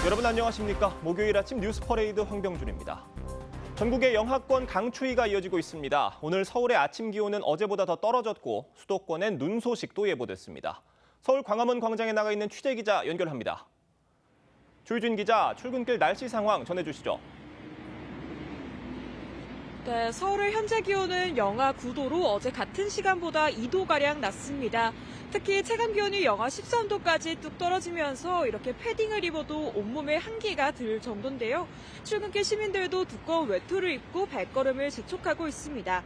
여러분 안녕하십니까? 목요일 아침 뉴스 퍼레이드 황병준입니다. 전국의 영하권 강추위가 이어지고 있습니다. 오늘 서울의 아침 기온은 어제보다 더 떨어졌고 수도권엔 눈 소식도 예보됐습니다. 서울 광화문 광장에 나가 있는 취재 기자 연결합니다. 조유진 기자, 출근길 날씨 상황 전해주시죠. 네, 서울의 현재 기온은 영하 9도로 어제 같은 시간보다 2도가량 낮습니다. 특히 체감 기온이 영하 13도까지 뚝 떨어지면서 이렇게 패딩을 입어도 온몸에 한기가 들 정도인데요. 출근길 시민들도 두꺼운 외투를 입고 발걸음을 재촉하고 있습니다.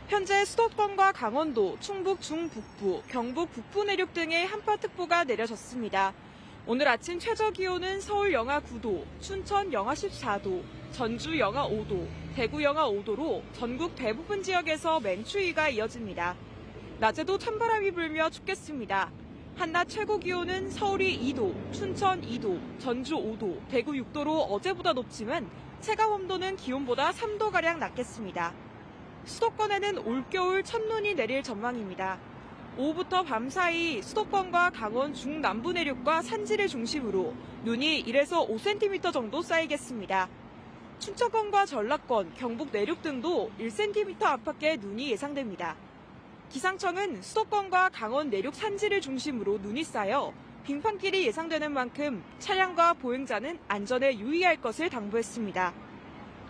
현재 수도권과 강원도, 충북 중북부, 경북 북부 내륙 등에 한파특보가 내려졌습니다. 오늘 아침 최저 기온은 서울 영하 9도, 춘천 영하 14도, 전주 영하 5도, 대구 영하 5도로 전국 대부분 지역에서 맹추위가 이어집니다. 낮에도 찬바람이 불며 춥겠습니다. 한낮 최고 기온은 서울이 2도, 춘천 2도, 전주 5도, 대구 6도로 어제보다 높지만 체감 온도는 기온보다 3도가량 낮겠습니다. 수도권에는 올겨울 첫눈이 내릴 전망입니다. 오후부터 밤 사이 수도권과 강원 중남부 내륙과 산지를 중심으로 눈이 1에서 5cm 정도 쌓이겠습니다. 춘천권과 전라권, 경북 내륙 등도 1cm 안팎의 눈이 예상됩니다. 기상청은 수도권과 강원 내륙 산지를 중심으로 눈이 쌓여 빙판길이 예상되는 만큼 차량과 보행자는 안전에 유의할 것을 당부했습니다.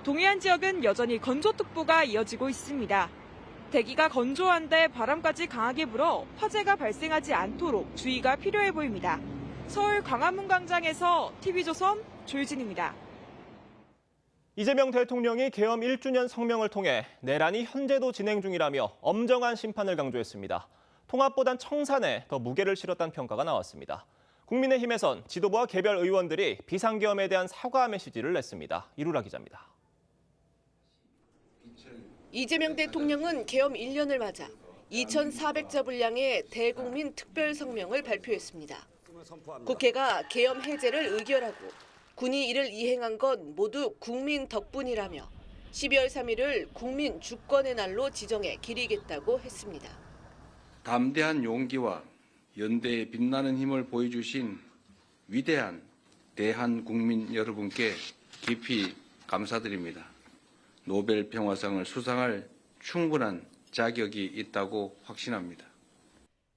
동해안 지역은 여전히 건조특보가 이어지고 있습니다. 대기가 건조한데 바람까지 강하게 불어 화재가 발생하지 않도록 주의가 필요해 보입니다. 서울 광화문 광장에서 TV조선 조유진입니다. 이재명 대통령이 계엄 1주년 성명을 통해 내란이 현재도 진행 중이라며 엄정한 심판을 강조했습니다. 통합보단 청산에 더 무게를 실었다는 평가가 나왔습니다. 국민의힘에선 지도부와 개별 의원들이 비상계엄에 대한 사과 메시지를 냈습니다. 이루라 기자입니다. 이재명 대통령은 계엄 1년을 맞아 2,400자 분량의 대국민 특별 성명을 발표했습니다. 국회가 계엄 해제를 의결하고 군이 이를 이행한 건 모두 국민 덕분이라며 12월 3일을 국민 주권의 날로 지정해 기리겠다고 했습니다. 담대한 용기와 연대의 빛나는 힘을 보여주신 위대한 대한국민 여러분께 깊이 감사드립니다. 노벨 평화상을 수상할 충분한 자격이 있다고 확신합니다.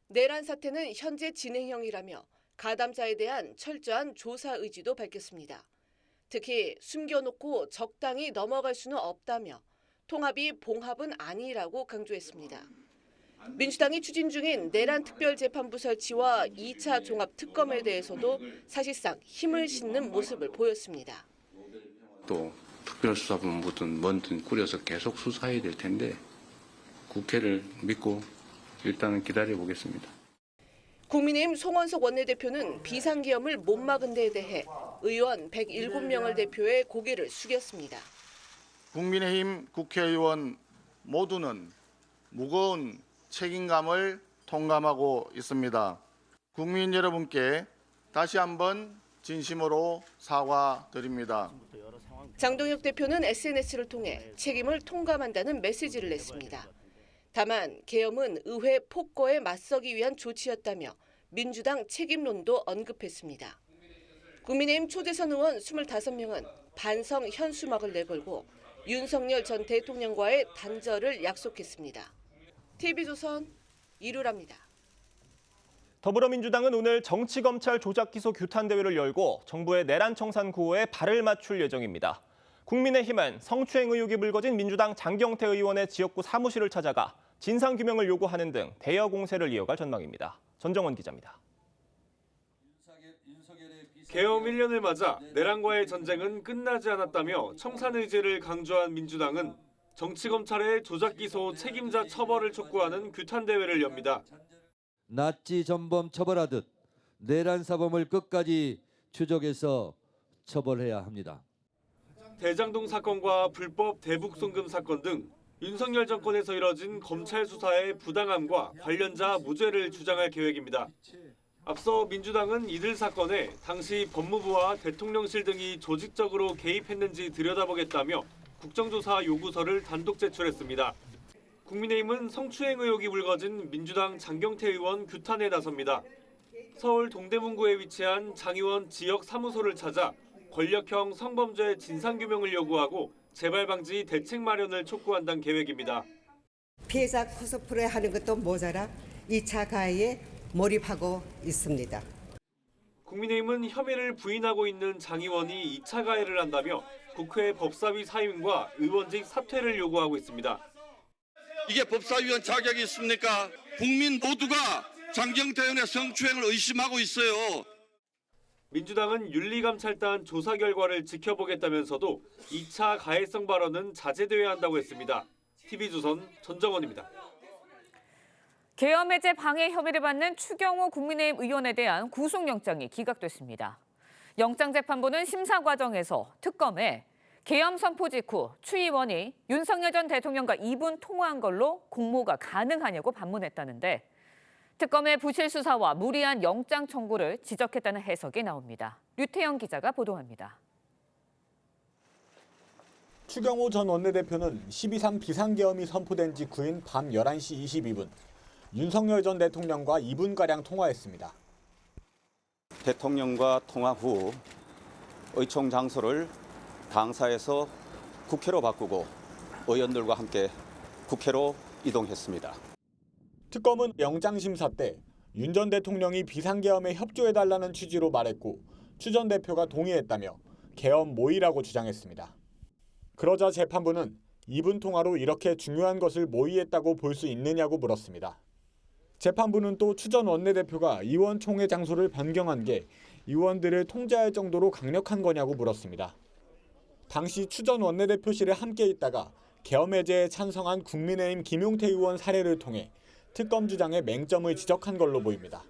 내란 사태는 현재 진행형이라며 가담자에 대한 철저한 조사 의지도 밝혔습니다. 특히 숨겨놓고 적당히 넘어갈 수는 없다며 통합이 봉합은 아니라고 강조했습니다. 민주당이 추진 중인 내란 특별재판부 설치와 2차 종합특검에 대해서도 사실상 힘을 싣는 모습을 보였습니다. 또 특별수사본부든 뭐든 꾸려서 계속 수사해야 될 텐데 국회를 믿고 일단은 기다려보겠습니다. 국민의힘 송원석 원내대표는 비상계엄을 못 막은 데에 대해 의원 107명을 대표해 고개를 숙였습니다. 국민의힘 국회의원 모두는 무거운 책임감을 통감하고 있습니다. 국민 여러분께 다시 한번 진심으로 사과드립니다. 장동혁 대표는 SNS를 통해 책임을 통감한다는 메시지를 냈습니다. 다만 계엄은 의회 폭거에 맞서기 위한 조치였다며 민주당 책임론도 언급했습니다. 국민의힘 초대선 의원 25명은 반성 현수막을 내걸고 윤석열 전 대통령과의 단절을 약속했습니다. TV조선 이루라입니다. 더불어민주당은 오늘 정치검찰 조작기소 규탄대회를 열고 정부의 내란 청산 구호에 발을 맞출 예정입니다. 국민의힘은 성추행 의혹이 불거진 민주당 장경태 의원의 지역구 사무실을 찾아가 진상규명을 요구하는 등 대여 공세를 이어갈 전망입니다. 전정원 기자입니다. 계엄 1년을 맞아 내란과의 전쟁은 끝나지 않았다며 청산 의지를 강조한 민주당은 정치검찰의 조작기소 책임자 처벌을 촉구하는 규탄대회를 엽니다. 나치 전범 처벌하듯 내란 사범을 끝까지 추적해서 처벌해야 합니다. 대장동 사건과 불법 대북 송금 사건 등 윤석열 정권에서 이뤄진 검찰 수사의 부당함과 관련자 무죄를 주장할 계획입니다. 앞서 민주당은 이들 사건에 당시 법무부와 대통령실 등이 조직적으로 개입했는지 들여다보겠다며 국정조사 요구서를 단독 제출했습니다. 국민의힘은 성추행 의혹이 불거진 민주당 장경태 의원 규탄에 나섭니다. 서울 동대문구에 위치한 장의원 지역 사무소를 찾아 권력형 성범죄 진상규명을 요구하고 재발 방지 대책 마련을 촉구한다는 계획입니다. 피해자 코스프레 하는 것도 모자라 2차 가해에 몰입하고 있습니다. 국민의힘은 혐의를 부인하고 있는 장 의원이 2차 가해를 한다며 국회 법사위 사임과 의원직 사퇴를 요구하고 있습니다. 이게 법사위원 자격이 있습니까? 국민 모두가 장경태 의원의 성추행을 의심하고 있어요. 민주당은 윤리감찰단 조사 결과를 지켜보겠다면서도 2차 가해성 발언은 자제되어야 한다고 했습니다. TV조선 전정원입니다. 계엄 해제 방해 혐의를 받는 추경호 국민의힘 의원에 대한 구속영장이 기각됐습니다. 영장재판부는 심사 과정에서 특검에 계엄 선포 직후 추 의원이 윤석열 전 대통령과 2분 통화한 걸로 공모가 가능하냐고 반문했다는데 특검의 부실 수사와 무리한 영장 청구를 지적했다는 해석이 나옵니다. 류태영 기자가 보도합니다. 추경호 전 원내대표는 12.3 비상계엄이 선포된 직후인 밤 11시 22분 윤석열 전 대통령과 2분가량 통화했습니다. 대통령과 통화 후 의총 장소를 당사에서 국회로 바꾸고 의원들과 함께 국회로 이동했습니다. 특검은 영장심사 때 윤 전 대통령이 비상계엄에 협조해달라는 취지로 말했고 추 전 대표가 동의했다며 계엄 모의라고 주장했습니다. 그러자 재판부는 2분 통화로 이렇게 중요한 것을 모의했다고 볼 수 있느냐고 물었습니다. 재판부는 또 추 전 원내대표가 의원총회 장소를 변경한 게 의원들을 통제할 정도로 강력한 거냐고 물었습니다. 당시 추 전 원내대표실에 함께 있다가 계엄 해제에 찬성한 국민의힘 김용태 의원 사례를 통해 특검 주장에 맹점을 지적한 걸로 보입니다.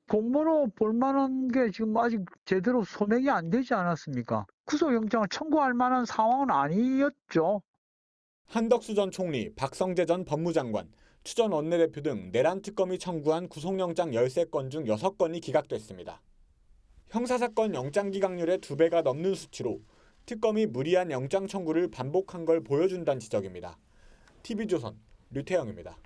공모로 볼 만한 게 지금 아직 제대로 소명이 안 되지 않았습니까? 구속영장을 청구할 만한 상황은 아니었죠. 한덕수 전 총리, 박성재 전 법무장관, 추 전 원내대표 등 내란 특검이 청구한 구속영장 13건 중 6건이 기각됐습니다. 형사사건 영장 기각률의 2배가 넘는 수치로 특검이 무리한 영장 청구를 반복한 걸 보여준다는 지적입니다. TV조선 류태영입니다.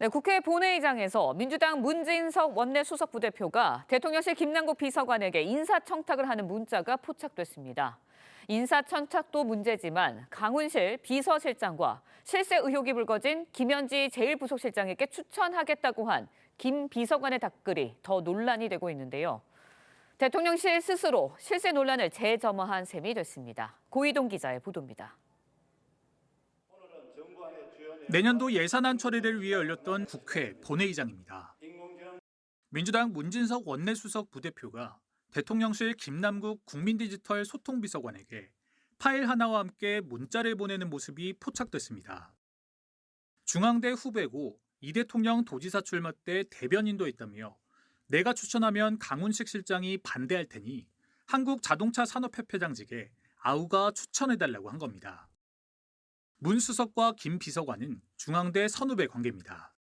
네, 국회 본회의장에서 민주당 문진석 원내수석 부대표가 대통령실 김남국 비서관에게 인사청탁을 하는 문자가 포착됐습니다. 인사청탁도 문제지만 강훈실 비서실장과 실세 의혹이 불거진 김현지 제1부속실장에게 추천하겠다고 한 김 비서관의 답글이 더 논란이 되고 있는데요. 대통령실 스스로 실세 논란을 재점화한 셈이 됐습니다. 고희동 기자의 보도입니다. 내년도 예산안 처리를 위해 열렸던 국회 본회의장입니다. 민주당 문진석 원내수석 부대표가 대통령실 김남국 국민디지털 소통비서관에게 파일 하나와 함께 문자를 보내는 모습이 포착됐습니다. 중앙대 후배고 이 대통령 도지사 출마 때 대변인도 했다며 내가 추천하면 강훈식 실장이 반대할 테니 한국자동차산업협회장직에 아우가 추천해달라고 한 겁니다. 문 수석과 김 비서관은 중앙대 선후배 관계입니다.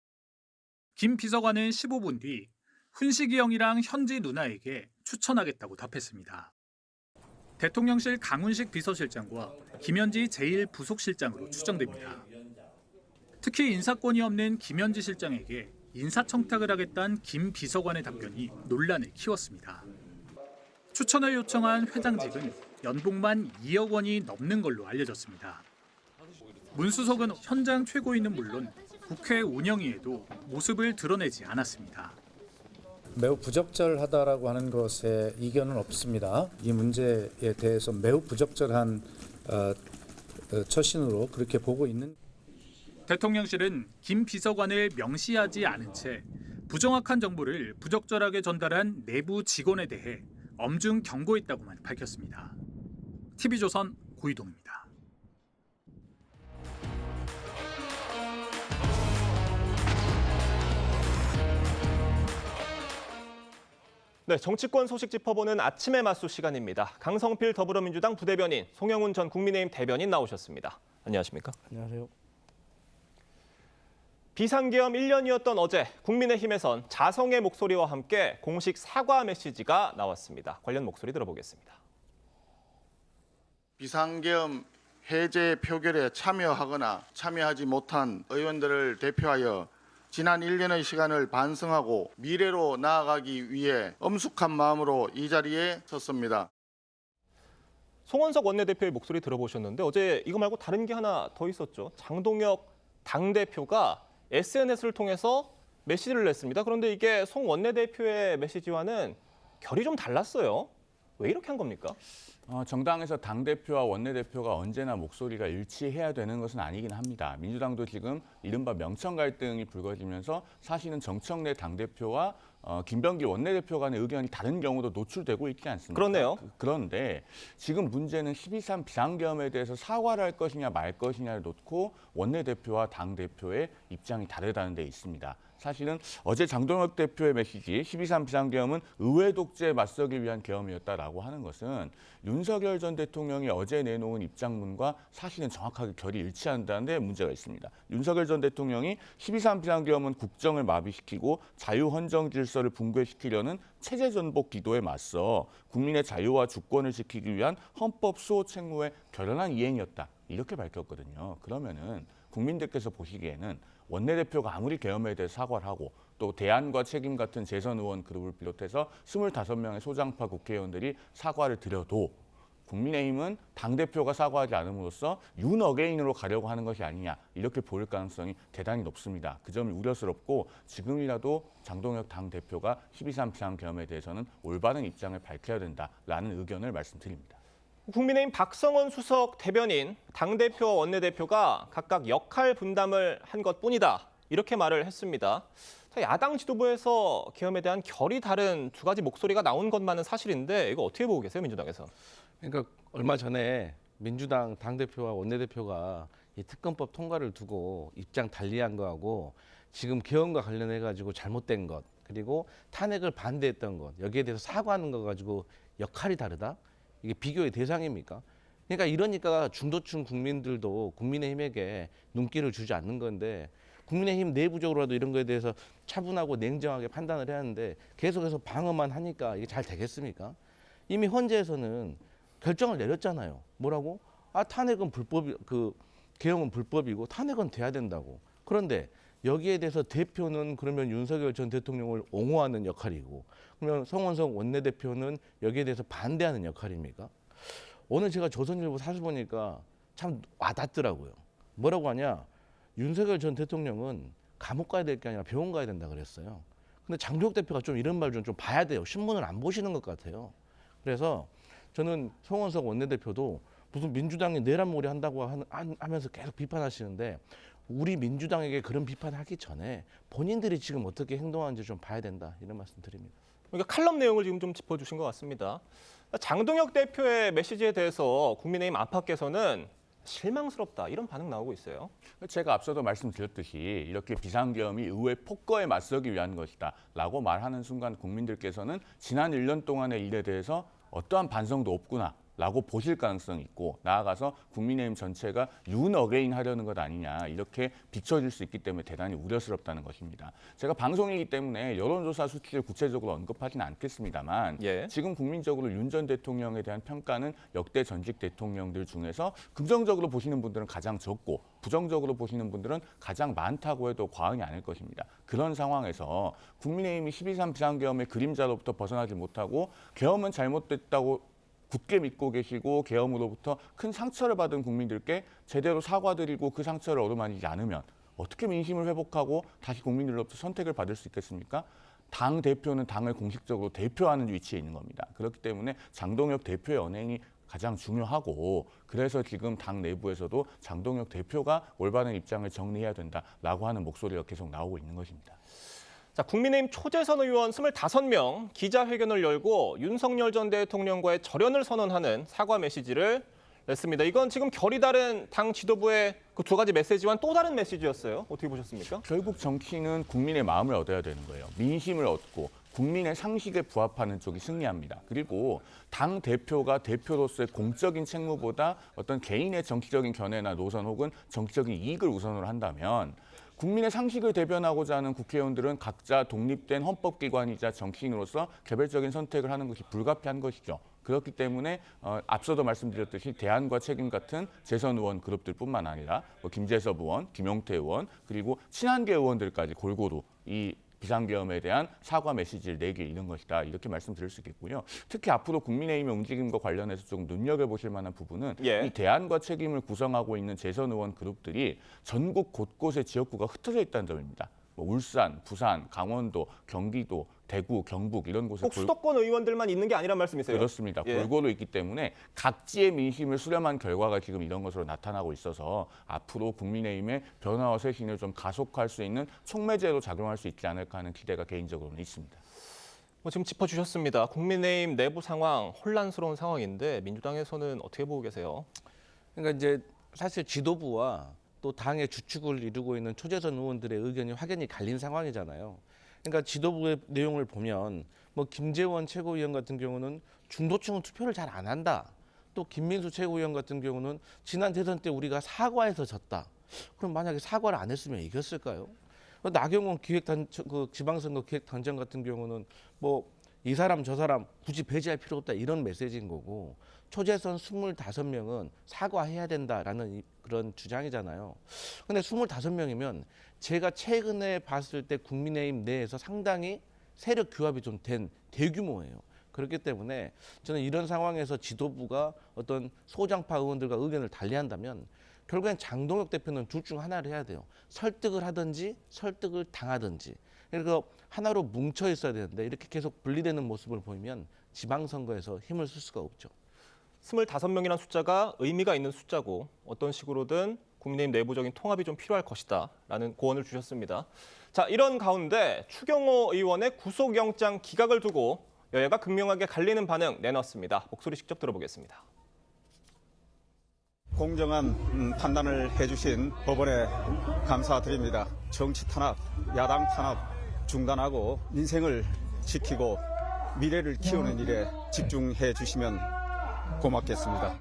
김 비서관은 15분 뒤 훈식이 형이랑 현지 누나에게 추천하겠다고 답했습니다. 대통령실 강훈식 비서실장과 김현지 제1부속실장으로 추정됩니다. 특히 인사권이 없는 김현지 실장에게 인사청탁을 하겠다는 김 비서관의 답변이 논란을 키웠습니다. 추천을 요청한 회장직은 연봉만 2억 원이 넘는 걸로 알려졌습니다. 문 수석은 현장 최고위는 물론 국회 운영위에도 모습을 드러내지 않았습니다. 매우 부적절하다라고 하는 것에 이견은 없습니다. 이 문제에 대해서 매우 부적절한 처신으로 그렇게 보고 있는. 대통령실은 김 비서관을 명시하지 않은 채 부정확한 정보를 부적절하게 전달한 내부 직원에 대해 엄중 경고했다고만 밝혔습니다. TV조선 고희동입니다. 네, 정치권 소식 짚어보는 아침의 맞수 시간입니다. 강성필 더불어민주당 부대변인, 송영훈 전 국민의힘 대변인 나오셨습니다. 안녕하십니까? 안녕하세요. 비상계엄 1년이었던 어제 국민의힘에선 자성의 목소리와 함께 공식 사과 메시지가 나왔습니다. 관련 목소리 들어보겠습니다. 비상계엄 해제 표결에 참여하거나 참여하지 못한 의원들을 대표하여 지난 1년의 시간을 반성하고 미래로 나아가기 위해 엄숙한 마음으로 이 자리에 섰습니다. 송원석 원내대표의 목소리 들어보셨는데 어제 이거 말고 다른 게 하나 더 있었죠. 장동혁 당대표가 SNS를 통해서 메시지를 냈습니다. 그런데 이게 송 원내대표의 메시지와는 결이 좀 달랐어요. 왜 이렇게 한 겁니까? 정당에서 당대표와 원내대표가 언제나 목소리가 일치해야 되는 것은 아니긴 합니다. 민주당도 지금 이른바 명청 갈등이 불거지면서 사실은 정청래 당대표와 김병길 원내대표 간의 의견이 다른 경우도 노출되고 있지 않습니까? 그렇네요. 그런데 지금 문제는 12.3 비상계엄에 대해서 사과를 할 것이냐 말 것이냐를 놓고 원내대표와 당대표의 입장이 다르다는 데 있습니다. 사실은 어제 장동혁 대표의 메시지 12.3 비상계엄은 의회 독재에 맞서기 위한 계엄이었다라고 하는 것은 윤석열 전 대통령이 어제 내놓은 입장문과 사실은 정확하게 결이 일치한다는 데 문제가 있습니다. 윤석열 전 대통령이 12.3 비상계엄은 국정을 마비시키고 자유헌정 질서를 붕괴시키려는 체제전복 기도에 맞서 국민의 자유와 주권을 지키기 위한 헌법 수호 책무의 결연한 이행이었다. 이렇게 밝혔거든요. 그러면은 국민들께서 보시기에는 원내대표가 아무리 계엄에 대해 사과를 하고 또 대안과 책임 같은 재선 의원 그룹을 비롯해서 25명의 소장파 국회의원들이 사과를 드려도 국민의힘은 당대표가 사과하지 않음으로써 윤 어게인으로 가려고 하는 것이 아니냐 이렇게 보일 가능성이 대단히 높습니다. 그 점이 우려스럽고 지금이라도 장동혁 당대표가 12.3 비상계엄에 대해서는 올바른 입장을 밝혀야 된다라는 의견을 말씀드립니다. 국민의힘 박성원 수석 대변인, 당대표와 원내대표가 각각 역할 분담을 한 것뿐이다. 이렇게 말을 했습니다. 야당 지도부에서 계엄에 대한 결이 다른 두 가지 목소리가 나온 것만은 사실인데 이거 어떻게 보고 계세요, 민주당에서? 그러니까 얼마 전에 민주당 당대표와 원내대표가 이 특검법 통과를 두고 입장 달리한 거하고 지금 계엄과 관련해가지고 잘못된 것 그리고 탄핵을 반대했던 것 여기에 대해서 사과하는 거 가지고 역할이 다르다? 이게 비교의 대상입니까? 그러니까 이러니까 중도층 국민들도 국민의힘에게 눈길을 주지 않는 건데 국민의힘 내부적으로라도 이런 거에 대해서 차분하고 냉정하게 판단을 해야 하는데 계속해서 방어만 하니까 이게 잘 되겠습니까? 이미 헌재에서는 결정을 내렸잖아요. 뭐라고? 탄핵은 불법이 계엄은 불법이고 탄핵은 돼야 된다고. 그런데 여기에 대해서 대표는 그러면 윤석열 전 대통령을 옹호하는 역할이고 그러면 송원석 원내대표는 여기에 대해서 반대하는 역할입니까? 오늘 제가 조선일보 사실 보니까 참 와닿더라고요. 뭐라고 하냐? 윤석열 전 대통령은 감옥 가야 될 게 아니라 병원 가야 된다 그랬어요. 근데 장동혁 대표가 좀 이런 말 좀 봐야 돼요. 신문을 안 보시는 것 같아요. 그래서 저는 송원석 원내대표도 무슨 민주당이 내란몰이 한다고 하면서 계속 비판하시는데 우리 민주당에게 그런 비판하기 전에 본인들이 지금 어떻게 행동하는지 좀 봐야 된다 이런 말씀 드립니다. 그러니까 칼럼 내용을 지금 좀 짚어주신 것 같습니다. 장동혁 대표의 메시지에 대해서 국민의힘 안팎에서는 실망스럽다 이런 반응 나오고 있어요. 제가 앞서도 말씀드렸듯이 이렇게 비상계엄이 의회 폭거에 맞서기 위한 것이다 라고 말하는 순간 국민들께서는 지난 1년 동안의 일에 대해서 어떠한 반성도 없구나 라고 보실 가능성이 있고 나아가서 국민의힘 전체가 윤 어게인 하려는 것 아니냐 이렇게 비춰질 수 있기 때문에 대단히 우려스럽다는 것입니다. 제가 방송이기 때문에 여론조사 수치를 구체적으로 언급하지는 않겠습니다만 지금 국민적으로 윤 전 대통령에 대한 평가는 역대 전직 대통령들 중에서 긍정적으로 보시는 분들은 가장 적고 부정적으로 보시는 분들은 가장 많다고 해도 과언이 아닐 것입니다. 그런 상황에서 국민의힘이 12.3 비상계엄의 그림자로부터 벗어나지 못하고 계엄은 잘못됐다고 굳게 믿고 계시고 계엄으로부터 큰 상처를 받은 국민들께 제대로 사과드리고 그 상처를 어루만지지 않으면 어떻게 민심을 회복하고 다시 국민들로부터 선택을 받을 수 있겠습니까? 당 대표는 당을 공식적으로 대표하는 위치에 있는 겁니다. 그렇기 때문에 장동혁 대표의 언행이 가장 중요하고 그래서 지금 당 내부에서도 장동혁 대표가 올바른 입장을 정리해야 된다라고 하는 목소리가 계속 나오고 있는 것입니다. 자, 국민의힘 초재선 의원 25명 기자회견을 열고 윤석열 전 대통령과의 절연을 선언하는 사과 메시지를 냈습니다. 이건 지금 결이 다른 당 지도부의 그 두 가지 메시지와는 또 다른 메시지였어요. 어떻게 보셨습니까? 결국 정치는 국민의 마음을 얻어야 되는 거예요. 민심을 얻고 국민의 상식에 부합하는 쪽이 승리합니다. 그리고 당 대표가 대표로서의 공적인 책무보다 어떤 개인의 정치적인 견해나 노선 혹은 정치적인 이익을 우선으로 한다면 국민의 상식을 대변하고자 하는 국회의원들은 각자 독립된 헌법기관이자 정치인으로서 개별적인 선택을 하는 것이 불가피한 것이죠. 그렇기 때문에 앞서도 말씀드렸듯이 대안과 책임 같은 재선 의원 그룹들뿐만 아니라 뭐 김재섭 의원, 김용태 의원 그리고 친한계 의원들까지 골고루 이 비상계엄에 대한 사과 메시지를 내길 이른 것이다. 이렇게 말씀드릴 수 있겠고요. 특히 앞으로 국민의힘의 움직임과 관련해서 좀 눈여겨보실 만한 부분은 이 대안과 책임을 구성하고 있는 재선 의원 그룹들이 전국 곳곳에 지역구가 흩어져 있다는 점입니다. 뭐 울산, 부산, 강원도, 경기도, 대구, 경북 이런 곳에 꼭 수도권 의원들만 있는 게 아니란 말씀이세요? 그렇습니다. 골고루 있기 때문에 각지의 민심을 수렴한 결과가 지금 이런 것으로 나타나고 있어서 앞으로 국민의힘의 변화와 쇄신을 좀 가속할 수 있는 촉매제로 작용할 수 있지 않을까 하는 기대가 개인적으로는 있습니다. 지금 짚어주셨습니다. 국민의힘 내부 상황 혼란스러운 상황인데 민주당에서는 어떻게 보고 계세요? 그러니까 이제 사실 지도부와 또 당의 주축을 이루고 있는 초재선 의원들의 의견이 확연히 갈린 상황이잖아요. 그러니까 지도부의 내용을 보면 뭐 김재원 최고위원 같은 경우는 중도층은 투표를 잘 안 한다. 또 김민수 최고위원 같은 경우는 지난 대선 때 우리가 사과해서 졌다. 그럼 만약에 사과를 안 했으면 이겼을까요? 나경원 지방선거 기획단장 같은 경우는 뭐 이 사람 저 사람 굳이 배제할 필요 없다 이런 메시지인 거고 초재선 25명은 사과해야 된다라는 그런 주장이잖아요. 근데 25명이면 제가 최근에 봤을 때 국민의힘 내에서 상당히 세력 규합이 좀 된 대규모예요. 그렇기 때문에 저는 이런 상황에서 지도부가 어떤 소장파 의원들과 의견을 달리한다면 결국엔 장동혁 대표는 둘 중 하나를 해야 돼요. 설득을 하든지 설득을 당하든지. 그래서 하나로 뭉쳐 있어야 되는데 이렇게 계속 분리되는 모습을 보이면 지방선거에서 힘을 쓸 수가 없죠. 25명이라는 숫자가 의미가 있는 숫자고 어떤 식으로든 국민의힘 내부적인 통합이 좀 필요할 것이다라는 고언을 주셨습니다. 자, 이런 가운데 추경호 의원의 구속영장 기각을 두고 여야가 극명하게 갈리는 반응 내놨습니다. 목소리 직접 들어보겠습니다. 공정한 판단을 해주신 법원에 감사드립니다. 정치 탄압, 야당 탄압 중단하고 민생을 지키고 미래를 키우는 일에 집중해 주시면 고맙겠습니다.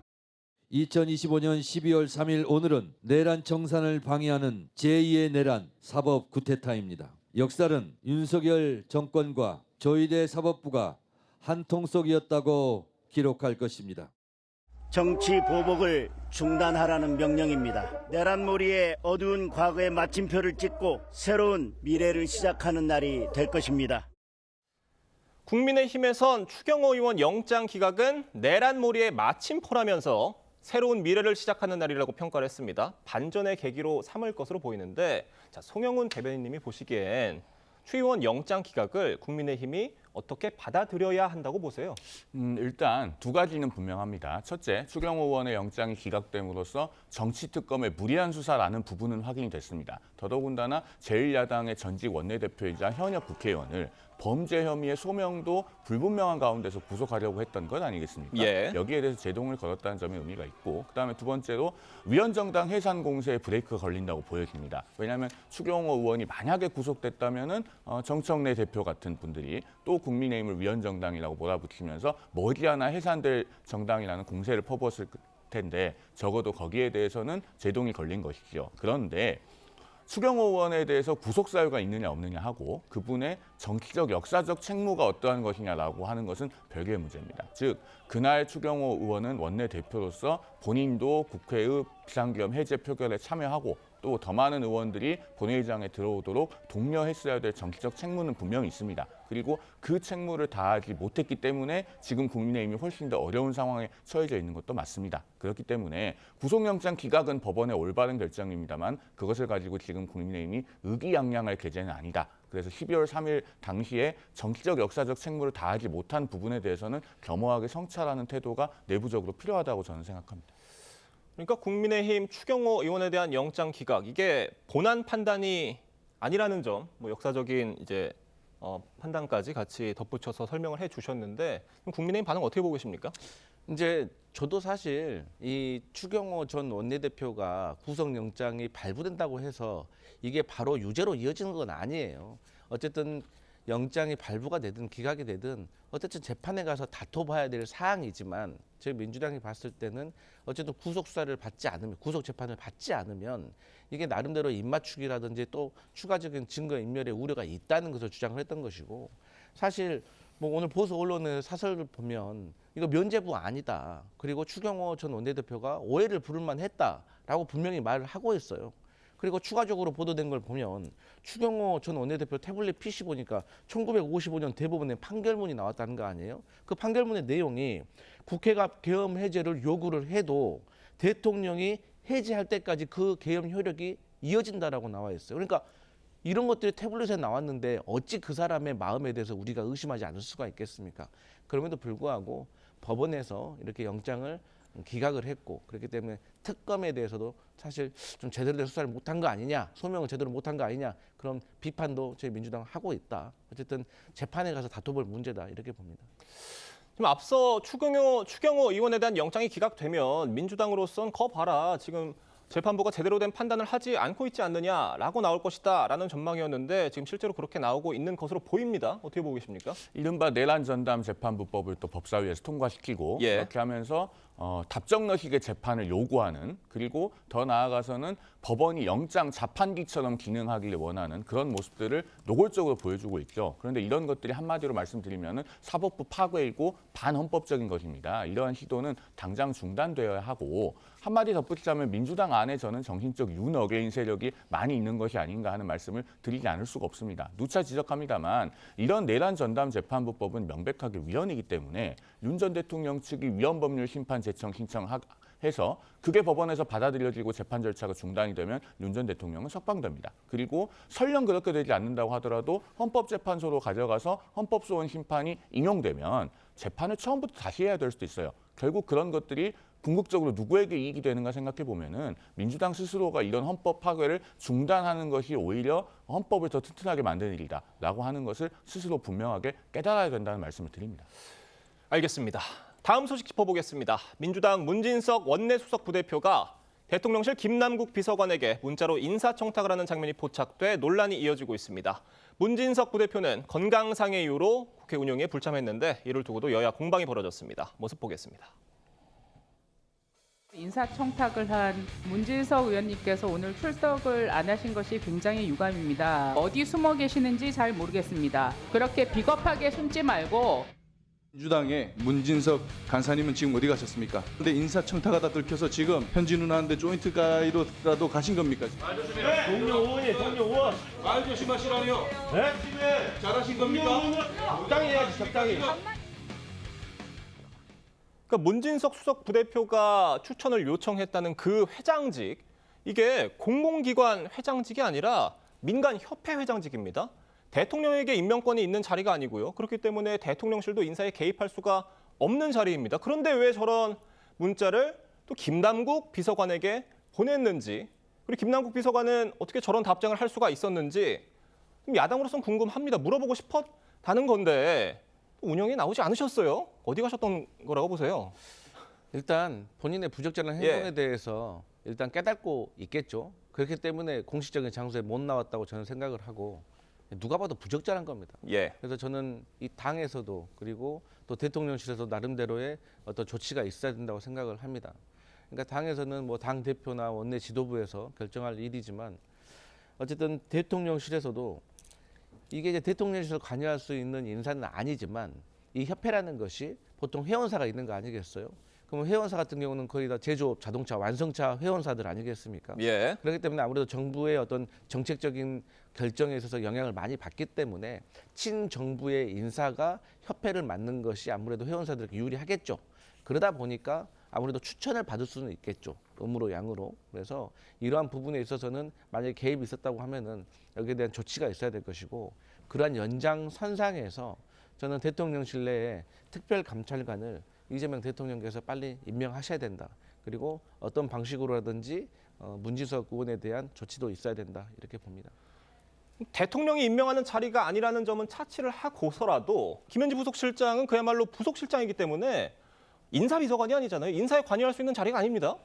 2025년 12월 3일 오늘은 내란 청산을 방해하는 제2의 내란 사법 구테타입니다. 역사는 윤석열 정권과 조희대 사법부가 한 통속이었다고 기록할 것입니다. 정치 보복을 중단하라는 명령입니다. 내란몰이의 어두운 과거의 마침표를 찍고 새로운 미래를 시작하는 날이 될 것입니다. 국민의힘에선 추경호 의원 영장 기각은 내란몰이의 마침표라면서 새로운 미래를 시작하는 날이라고 평가를 했습니다. 반전의 계기로 삼을 것으로 보이는데 자, 송영훈 대변인님이 보시기엔 추 의원 영장 기각을 국민의힘이 어떻게 받아들여야 한다고 보세요? 일단 두 가지는 분명합니다. 첫째, 추경호 의원의 영장이 기각됨으로써 정치특검의 무리한 수사라는 부분은 확인이 됐습니다. 더더군다나 제1야당의 전직 원내대표이자 현역 국회의원을 범죄 혐의의 소명도 불분명한 가운데서 구속하려고 했던 것 아니겠습니까? 여기에 대해서 제동을 걸었다는 점에 의미가 있고 그다음에 두 번째로 위헌정당 해산 공세에 브레이크가 걸린다고 보여집니다. 왜냐하면 추경호 의원이 만약에 구속됐다면은 정청래 대표 같은 분들이 또 국민의힘을 위헌정당이라고 몰아붙이면서 머지않아 해산될 정당이라는 공세를 퍼부었을 텐데 적어도 거기에 대해서는 제동이 걸린 것이죠. 그런데 추경호 의원에 대해서 구속 사유가 있느냐 없느냐 하고 그분의 정치적 역사적 책무가 어떠한 것이냐라고 하는 것은 별개의 문제입니다. 즉 그날 추경호 의원은 원내대표로서 본인도 국회의 비상계엄 해제 표결에 참여하고 또 더 많은 의원들이 본회의장에 들어오도록 독려했어야 될 정치적 책무는 분명히 있습니다. 그리고 그 책무를 다하지 못했기 때문에 지금 국민의힘이 훨씬 더 어려운 상황에 처해져 있는 것도 맞습니다. 그렇기 때문에 구속영장 기각은 법원의 올바른 결정입니다만 그것을 가지고 지금 국민의힘이 의기양양할 계제는 아니다. 그래서 12월 3일 당시에 정치적 역사적 책무를 다하지 못한 부분에 대해서는 겸허하게 성찰하는 태도가 내부적으로 필요하다고 저는 생각합니다. 그러니까 국민의힘 추경호 의원에 대한 영장 기각 이게 본안 판단이 아니라는 점, 뭐 역사적인 이제 판단까지 같이 덧붙여서 설명을 해주셨는데 국민의힘 반응 어떻게 보고 계십니까? 이제 저도 사실 이 추경호 전 원내대표가 구속영장이 발부된다고 해서 이게 바로 유죄로 이어지는 건 아니에요. 어쨌든 영장이 발부가 되든 기각이 되든 어쨌든 재판에 가서 다퉈봐야 될 사항이지만 저희 민주당이 봤을 때는 어쨌든 구속 수사를 받지 않으면 구속 재판을 받지 않으면 이게 나름대로 입맞추기라든지 또 추가적인 증거 인멸의 우려가 있다는 것을 주장을 했던 것이고 사실 뭐 오늘 보수 언론의 사설을 보면 이거 면죄부 아니다. 그리고 추경호 전 원내대표가 오해를 부를 만했다라고 분명히 말을 하고 있어요. 그리고 추가적으로 보도된 걸 보면 추경호 전 원내대표 태블릿 PC 보니까 1955년 대법원의 판결문이 나왔다는 거 아니에요? 그 판결문의 내용이 국회가 계엄 해제를 요구를 해도 대통령이 해제할 때까지 그 계엄 효력이 이어진다라고 나와 있어요. 그러니까 이런 것들이 태블릿에 나왔는데 어찌 그 사람의 마음에 대해서 우리가 의심하지 않을 수가 있겠습니까? 그럼에도 불구하고 법원에서 이렇게 영장을 기각을 했고 그렇기 때문에 특검에 대해서도 사실 좀 제대로 된 수사를 못한 거 아니냐, 소명을 제대로 못한 거 아니냐 그런 비판도 저희 민주당 하고 있다. 어쨌든 재판에 가서 다퉈볼 문제다 이렇게 봅니다. 지금 앞서 추경호 의원에 대한 영장이 기각되면 민주당으로선 거 봐라 지금 재판부가 제대로 된 판단을 하지 않고 있지 않느냐라고 나올 것이다라는 전망이었는데 지금 실제로 그렇게 나오고 있는 것으로 보입니다. 어떻게 보고 계십니까? 이른바 내란 전담 재판부법을 또 법사위에서 통과시키고 그렇게 하면서 답정너식의 재판을 요구하는 그리고 더 나아가서는 법원이 영장 자판기처럼 기능하기를 원하는 그런 모습들을 노골적으로 보여주고 있죠. 그런데 이런 것들이 한마디로 말씀드리면은 사법부 파괴이고 반헌법적인 것입니다. 이러한 시도는 당장 중단되어야 하고 한마디 덧붙이자면 민주당 안에 저는 정신적 윤어게인 세력이 많이 있는 것이 아닌가 하는 말씀을 드리지 않을 수가 없습니다. 누차 지적합니다만 이런 내란 전담 재판부법은 명백하게 위헌이기 때문에 윤 전 대통령 측이 위헌법률 심판 제청 신청해서 그게 법원에서 받아들여지고 재판 절차가 중단이 되면 윤 전 대통령은 석방됩니다. 그리고 설령 그렇게 되지 않는다고 하더라도 헌법재판소로 가져가서 헌법소원 심판이 인용되면 재판을 처음부터 다시 해야 될 수도 있어요. 결국 그런 것들이 궁극적으로 누구에게 이익이 되는가 생각해 보면은 민주당 스스로가 이런 헌법 파괴를 중단하는 것이 오히려 헌법을 더 튼튼하게 만드는 일이다라고 하는 것을 스스로 분명하게 깨달아야 된다는 말씀을 드립니다. 알겠습니다. 다음 소식 짚어보겠습니다. 민주당 문진석 원내수석 부대표가 대통령실 김남국 비서관에게 문자로 인사청탁을 하는 장면이 포착돼 논란이 이어지고 있습니다. 문진석 부대표는 건강상의 이유로 국회 운영에 불참했는데 이를 두고도 여야 공방이 벌어졌습니다. 모습 보겠습니다. 인사청탁을 한 문진석 의원님께서 오늘 출석을 안 하신 것이 굉장히 유감입니다. 어디 숨어 계시는지 잘 모르겠습니다. 그렇게 비겁하게 숨지 말고 민주당의 문진석 간사님은 지금 어디 가셨습니까? 근데 인사청탁하다 들켜서 지금 현지 누나한테 조인트 가이로라도 가신 겁니까? 동료 의원이에요, 동료 의원. 말 조심하시라니요. 네? 잘하신 겁니까? 적당히 해야지, 적당히. 그러니까 문진석 수석 부대표가 추천을 요청했다는 그 회장직, 이게 공공기관 회장직이 아니라 민간협회 회장직입니다. 대통령에게 임명권이 있는 자리가 아니고요. 그렇기 때문에 대통령실도 인사에 개입할 수가 없는 자리입니다. 그런데 왜 저런 문자를 또 김남국 비서관에게 보냈는지, 그리고 김남국 비서관은 어떻게 저런 답장을 할 수가 있었는지 야당으로서는 궁금합니다. 물어보고 싶었다는 건데 운영에 나오지 않으셨어요. 어디 가셨던 거라고 보세요? 일단 본인의 부적절한 행동에 대해서 일단 깨닫고 있겠죠. 그렇기 때문에 공식적인 장소에 못 나왔다고 저는 생각을 하고 누가 봐도 부적절한 겁니다. 그래서 저는 이 당에서도 그리고 또 대통령실에서 나름대로의 어떤 조치가 있어야 된다고 생각을 합니다. 그러니까 당에서는 뭐 당 대표나 원내 지도부에서 결정할 일이지만 어쨌든 대통령실에서도 이게 이제 대통령실에서 관여할 수 있는 인사는 아니지만 이 협회라는 것이 보통 회원사가 있는 거 아니겠어요? 그럼 회원사 같은 경우는 거의 다 제조업, 자동차, 완성차 회원사들 아니겠습니까? 그렇기 때문에 아무래도 정부의 어떤 정책적인 결정에 있어서 영향을 많이 받기 때문에 친정부의 인사가 협회를 맡는 것이 아무래도 회원사들에게 유리하겠죠. 그러다 보니까 아무래도 추천을 받을 수는 있겠죠. 음으로 양으로. 그래서 이러한 부분에 있어서는 만약에 개입이 있었다고 하면은 여기에 대한 조치가 있어야 될 것이고 그러한 연장선상에서 저는 대통령실 내에 특별감찰관을 이재명 대통령께서 빨리 임명하셔야 된다. 그리고 어떤 방식으로라든지 문진석 의원에 대한 조치도 있어야 된다. 이렇게 봅니다. 대통령이 임명하는 자리가 아니라는 점은 차치를 하고서라도 김현지 부속실장은 그야말로 부속실장이기 때문에 인사비서관이 아니잖아요. 인사에 관여할 수 있는 자리가 아닙니다.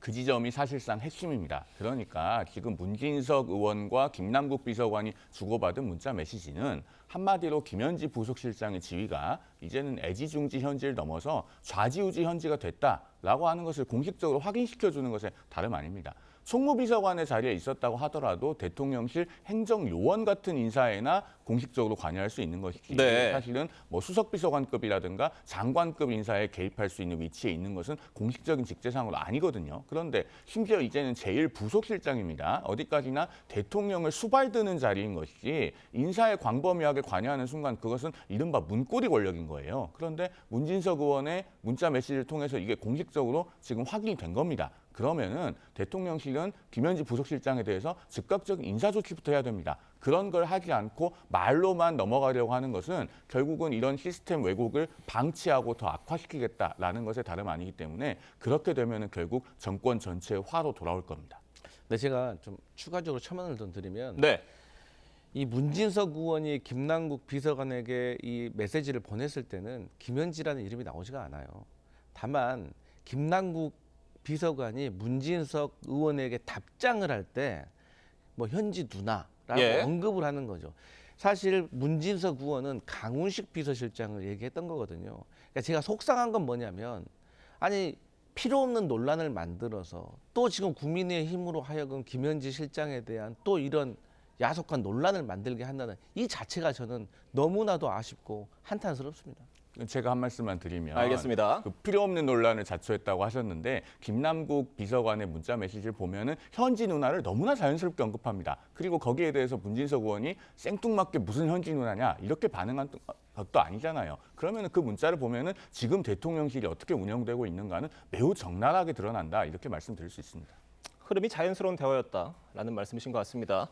그 지점이 사실상 핵심입니다. 그러니까 지금 문진석 의원과 김남국 비서관이 주고받은 문자 메시지는 한마디로 김현지 부속실장의 지위가 이제는 애지중지 현지를 넘어서 좌지우지 현지가 됐다라고 하는 것을 공식적으로 확인시켜주는 것에 다름 아닙니다. 총무비서관의 자리에 있었다고 하더라도 대통령실 행정요원 같은 인사에나 공식적으로 관여할 수 있는 것이지 네. 사실은 뭐 수석비서관급이라든가 장관급 인사에 개입할 수 있는 위치에 있는 것은 공식적인 직제상으로 아니거든요. 그런데 심지어 이제는 제1부속실장입니다. 어디까지나 대통령을 수발드는 자리인 것이지 인사에 광범위하게 관여하는 순간 그것은 이른바 문고리 권력인 거예요. 그런데 문진석 의원의 문자 메시지를 통해서 이게 공식적으로 지금 확인이 된 겁니다. 그러면은 대통령실은 김현지 부속실장에 대해서 즉각적인 인사 조치부터 해야 됩니다. 그런 걸 하지 않고 말로만 넘어가려고 하는 것은 결국은 이런 시스템 왜곡을 방치하고 더 악화시키겠다라는 것에 다름 아니기 때문에 그렇게 되면은 결국 정권 전체의 화로 돌아올 겁니다. 네, 제가 좀 추가적으로 첨언을 좀 드리면 네. 이 문진석 의원이 김남국 비서관에게 이 메시지를 보냈을 때는 김현지라는 이름이 나오지가 않아요. 다만 김남국 비서관이 문진석 의원에게 답장을 할 때 뭐 현지 누나라고 예. 언급을 하는 거죠. 사실 문진석 의원은 강훈식 비서실장을 얘기했던 거거든요. 그러니까 제가 속상한 건 뭐냐면 아니 필요 없는 논란을 만들어서 또 지금 국민의힘으로 하여금 김현지 실장에 대한 또 이런 야속한 논란을 만들게 한다는 이 자체가 저는 너무나도 아쉽고 한탄스럽습니다. 제가 한 말씀만 드리면 알겠습니다. 그 필요 없는 논란을 자초했다고 하셨는데 김남국 비서관의 문자 메시지를 보면은 현지 누나를 너무나 자연스럽게 언급합니다. 그리고 거기에 대해서 문진석 의원이 생뚱맞게 무슨 현지 누나냐 이렇게 반응한 것도 아니잖아요. 그러면은 그 문자를 보면은 지금 대통령실이 어떻게 운영되고 있는가는 매우 적나라하게 드러난다 이렇게 말씀드릴 수 있습니다. 흐름이 자연스러운 대화였다라는 말씀이신 것 같습니다.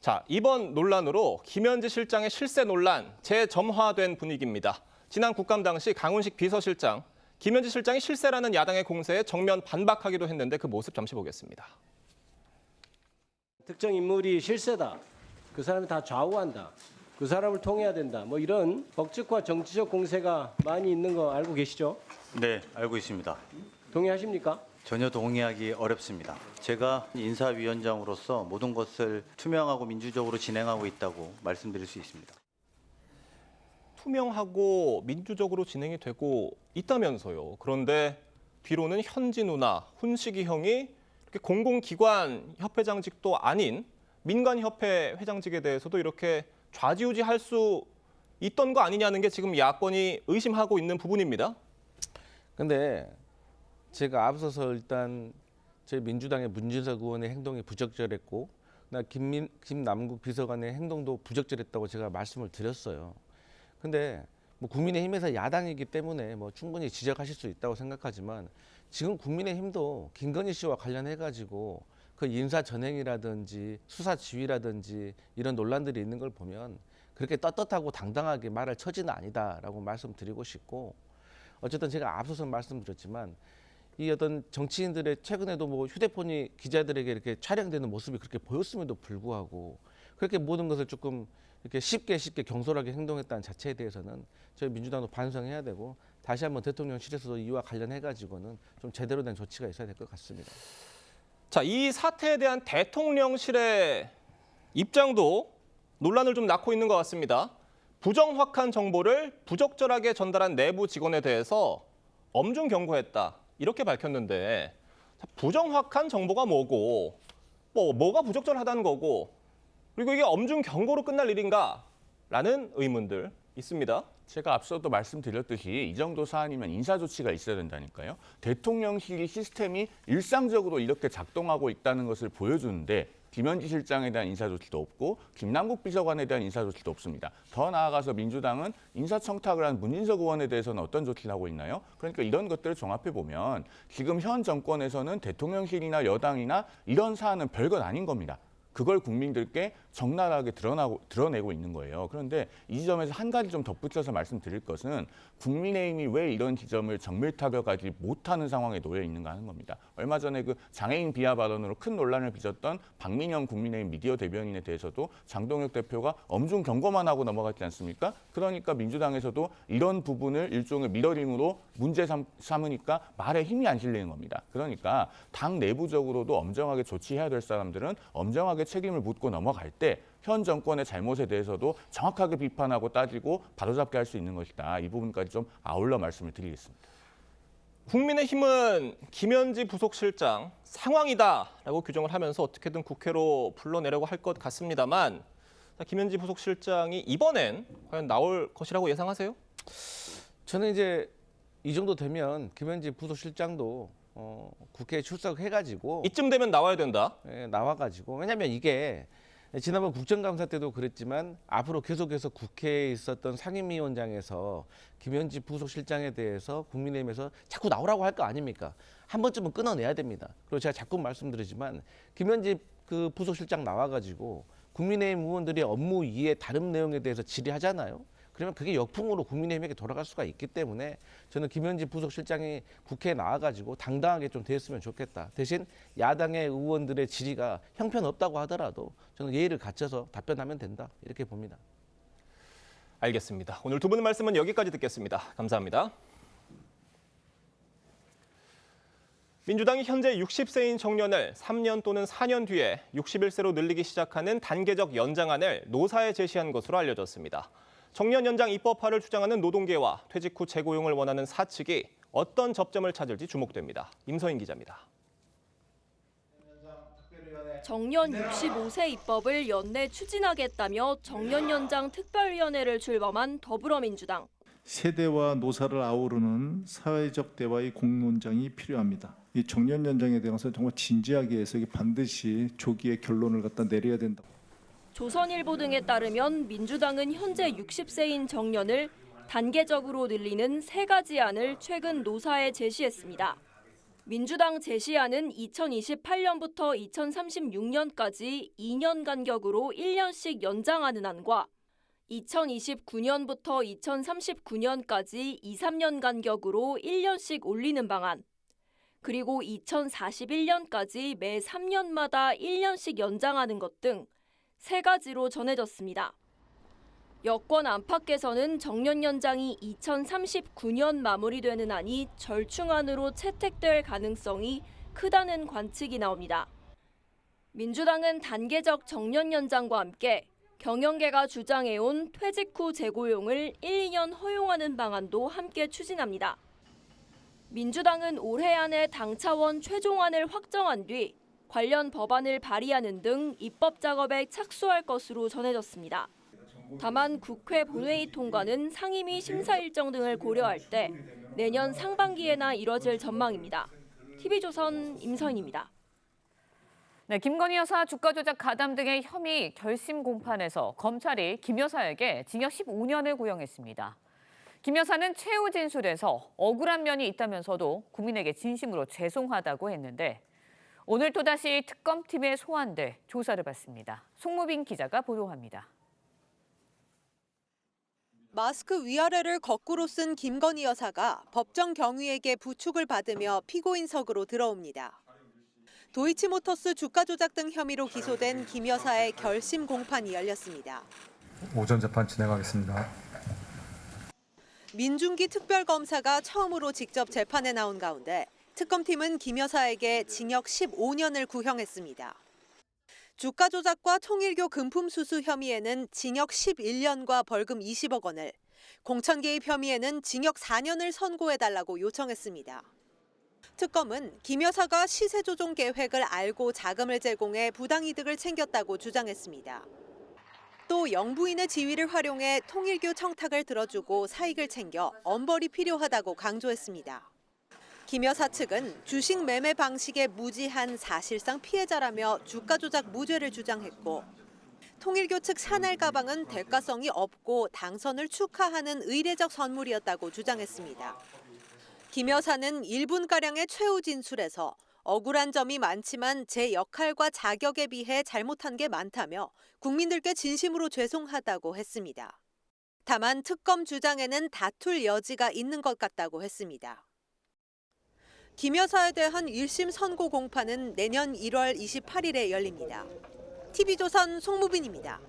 자, 이번 논란으로 김현지 실장의 실세 논란 재점화된 분위기입니다. 지난 국감 당시 강훈식 비서실장, 김현지 실장이 실세라는 야당의 공세에 정면 반박하기도 했는데 그 모습 잠시 보겠습니다. 특정 인물이 실세다. 그 사람이 다 좌우한다. 그 사람을 통해야 된다. 뭐 이런 법적과 정치적 공세가 많이 있는 거 알고 계시죠? 네, 알고 있습니다. 동의하십니까? 전혀 동의하기 어렵습니다. 제가 인사위원장으로서 모든 것을 투명하고 민주적으로 진행하고 있다고 말씀드릴 수 있습니다. 투명하고 민주적으로 진행이 되고 있다면서요. 그런데 뒤로는 현지 누나, 훈식이 형이 이렇게 공공기관 협회장직도 아닌 민간협회 회장직에 대해서도 이렇게 좌지우지할 수 있던 거 아니냐는 게 지금 야권이 의심하고 있는 부분입니다. 근데 제가 앞서서 일단 저희 민주당의 문진석 의원의 행동이 부적절했고 김남국 비서관의 행동도 부적절했다고 제가 말씀을 드렸어요. 근데 뭐 국민의힘에서 야당이기 때문에 뭐 충분히 지적하실 수 있다고 생각하지만 지금 국민의힘도 김건희 씨와 관련해가지고 그 인사 전행이라든지 수사 지휘라든지 이런 논란들이 있는 걸 보면 그렇게 떳떳하고 당당하게 말할 처지는 아니다라고 말씀드리고 싶고 어쨌든 제가 앞서서 말씀드렸지만 이 어떤 정치인들의 최근에도 뭐 휴대폰이 기자들에게 이렇게 촬영되는 모습이 그렇게 보였음에도 불구하고 그렇게 모든 것을 조금 이렇게 쉽게 경솔하게 행동했다는 자체에 대해서는 저희 민주당도 반성해야 되고 다시 한번 대통령실에서도 이와 관련해 가지고는 좀 제대로 된 조치가 있어야 될 것 같습니다. 자, 이 사태에 대한 대통령실의 입장도 논란을 좀 낳고 있는 것 같습니다. 부정확한 정보를 부적절하게 전달한 내부 직원에 대해서 엄중 경고했다. 이렇게 밝혔는데 부정확한 정보가 뭐고 뭐가 부적절하다는 거고 그리고 이게 엄중 경고로 끝날 일인가라는 의문들 있습니다. 제가 앞서도 말씀드렸듯이 이 정도 사안이면 인사조치가 있어야 된다니까요. 대통령실 시스템이 일상적으로 이렇게 작동하고 있다는 것을 보여주는데 김현지 실장에 대한 인사조치도 없고 김남국 비서관에 대한 인사조치도 없습니다. 더 나아가서 민주당은 인사청탁을 한 문진석 의원에 대해서는 어떤 조치를 하고 있나요? 그러니까 이런 것들을 종합해보면 지금 현 정권에서는 대통령실이나 여당이나 이런 사안은 별것 아닌 겁니다. 그걸 국민들께 적나라하게 드러내고 있는 거예요. 그런데 이 지점에서 한 가지 좀 덧붙여서 말씀드릴 것은 국민의힘이 왜 이런 지점을 정밀 타격하지 못하는 상황에 놓여 있는가 하는 겁니다. 얼마 전에 그 장애인 비하 발언으로 큰 논란을 빚었던 박민영 국민의힘 미디어 대변인에 대해서도 장동혁 대표가 엄중 경고만 하고 넘어갔지 않습니까? 그러니까 민주당에서도 이런 부분을 일종의 미러링으로 문제 삼으니까 말에 힘이 안 실리는 겁니다. 그러니까 당 내부적으로도 엄정하게 조치해야 될 사람들은 엄정하게 책임을 묻고 넘어갈 때 현 정권의 잘못에 대해서도 정확하게 비판하고 따지고 바로잡게 할 수 있는 것이다. 이 부분까지 좀 아울러 말씀을 드리겠습니다. 국민의힘은 김현지 부속실장 상황이다라고 규정을 하면서 어떻게든 국회로 불러내려고 할 것 같습니다만 김현지 부속실장이 이번엔 과연 나올 것이라고 예상하세요? 저는 이제 이 정도 되면 김현지 부속실장도 국회에 출석해가지고 이쯤 되면 나와야 된다. 예, 나와가지고 왜냐하면 이게 지난번 국정감사 때도 그랬지만 앞으로 계속해서 국회에 있었던 상임위원장에서 김현지 부속실장에 대해서 국민의힘에서 자꾸 나오라고 할 거 아닙니까? 한 번쯤은 끊어내야 됩니다. 그리고 제가 자꾸 말씀드리지만 김현지 그 부속실장 나와가지고 국민의힘 의원들의 업무 이해 다른 내용에 대해서 질의하잖아요. 그러면 그게 역풍으로 국민의힘에게 돌아갈 수가 있기 때문에 저는 김현지 부속실장이 국회에 나와가지고 당당하게 좀 됐으면 좋겠다. 대신 야당의 의원들의 질의가 형편없다고 하더라도 저는 예의를 갖춰서 답변하면 된다. 이렇게 봅니다. 알겠습니다. 오늘 두 분의 말씀은 여기까지 듣겠습니다. 감사합니다. 민주당이 현재 60세인 청년을 3년 또는 4년 뒤에 61세로 늘리기 시작하는 단계적 연장안을 노사에 제시한 것으로 알려졌습니다. 청년 연장 입법화를 주장하는 노동계와 퇴직 후 재고용을 원하는 사측이 어떤 접점을 찾을지 주목됩니다. 임서인 기자입니다. 정년 65세 입법을 연내 추진하겠다며 정년연장 특별위원회를 출범한 더불어민주당. 세대와 노사를 아우르는 사회적 대화의 공론장이 필요합니다. 이 정년 연장에 대해서 정말 진지하게 해서 반드시 조기에 결론을 갖다 내려야 된다. 조선일보 등에 따르면 민주당은 현재 60세인 정년을 단계적으로 늘리는 3가지 안을 최근 노사에 제시했습니다. 민주당 제시안은 2028년부터 2036년까지 2년 간격으로 1년씩 연장하는 안과 2029년부터 2039년까지 2, 3년 간격으로 1년씩 올리는 방안, 그리고 2041년까지 매 3년마다 1년씩 연장하는 것 등 3가지로 전해졌습니다. 여권 안팎에서는 정년 연장이 2039년 마무리되는 안이 절충안으로 채택될 가능성이 크다는 관측이 나옵니다. 민주당은 단계적 정년 연장과 함께 경영계가 주장해온 퇴직 후 재고용을 1, 2년 허용하는 방안도 함께 추진합니다. 민주당은 올해 안에 당 차원 최종안을 확정한 뒤 관련 법안을 발의하는 등 입법 작업에 착수할 것으로 전해졌습니다. 다만 국회 본회의 통과는 상임위 심사 일정 등을 고려할 때 내년 상반기에나 이뤄질 전망입니다. TV조선 임서인입니다. 네, 김건희 여사 주가 조작 가담 등의 혐의 결심 공판에서 검찰이 김 여사에게 징역 15년을 구형했습니다. 김 여사는 최후 진술에서 억울한 면이 있다면서도 국민에게 진심으로 죄송하다고 했는데 오늘 또다시 특검팀에 소환돼 조사를 받습니다. 송무빈 기자가 보도합니다. 마스크 위아래를 거꾸로 쓴 김건희 여사가 법정 경위에게 부축을 받으며 피고인석으로 들어옵니다. 도이치모터스 주가 조작 등 혐의로 기소된 김 여사의 결심 공판이 열렸습니다. 오전 재판 진행하겠습니다. 민중기 특별검사가 처음으로 직접 재판에 나온 가운데 특검팀은 김 여사에게 징역 15년을 구형했습니다. 주가 조작과 통일교 금품 수수 혐의에는 징역 11년과 벌금 20억 원을, 공천 개입 혐의에는 징역 4년을 선고해달라고 요청했습니다. 특검은 김 여사가 시세 조종 계획을 알고 자금을 제공해 부당이득을 챙겼다고 주장했습니다. 또 영부인의 지위를 활용해 통일교 청탁을 들어주고 사익을 챙겨 엄벌이 필요하다고 강조했습니다. 김 여사 측은 주식 매매 방식에 무지한 사실상 피해자라며 주가 조작 무죄를 주장했고 통일교 측 샤넬 가방은 대가성이 없고 당선을 축하하는 의례적 선물이었다고 주장했습니다. 김 여사는 1분가량의 최후 진술에서 억울한 점이 많지만 제 역할과 자격에 비해 잘못한 게 많다며 국민들께 진심으로 죄송하다고 했습니다. 다만 특검 주장에는 다툴 여지가 있는 것 같다고 했습니다. 김 여사에 대한 1심 선고 공판은 내년 1월 28일에 열립니다. TV조선 송무빈입니다.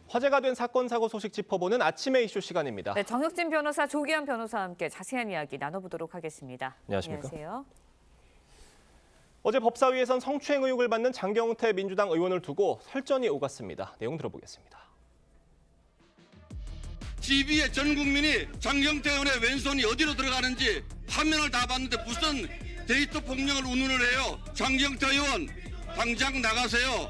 화제가 된 사건, 사고 소식 짚어보는 아침의 이슈 시간입니다. 네, 정혁진 변호사, 조기현 변호사와 함께 자세한 이야기 나눠보도록 하겠습니다. 안녕하십니까? 안녕하세요. 어제 법사위에선 성추행 의혹을 받는 장경태 민주당 의원을 두고 설전이 오갔습니다. 내용 들어보겠습니다. TV에 전 국민이 장경태 의원의 왼손이 어디로 들어가는지 화면을 다 봤는데 무슨 데이터 폭력을 운운을 해요. 장경태 의원 당장 나가세요.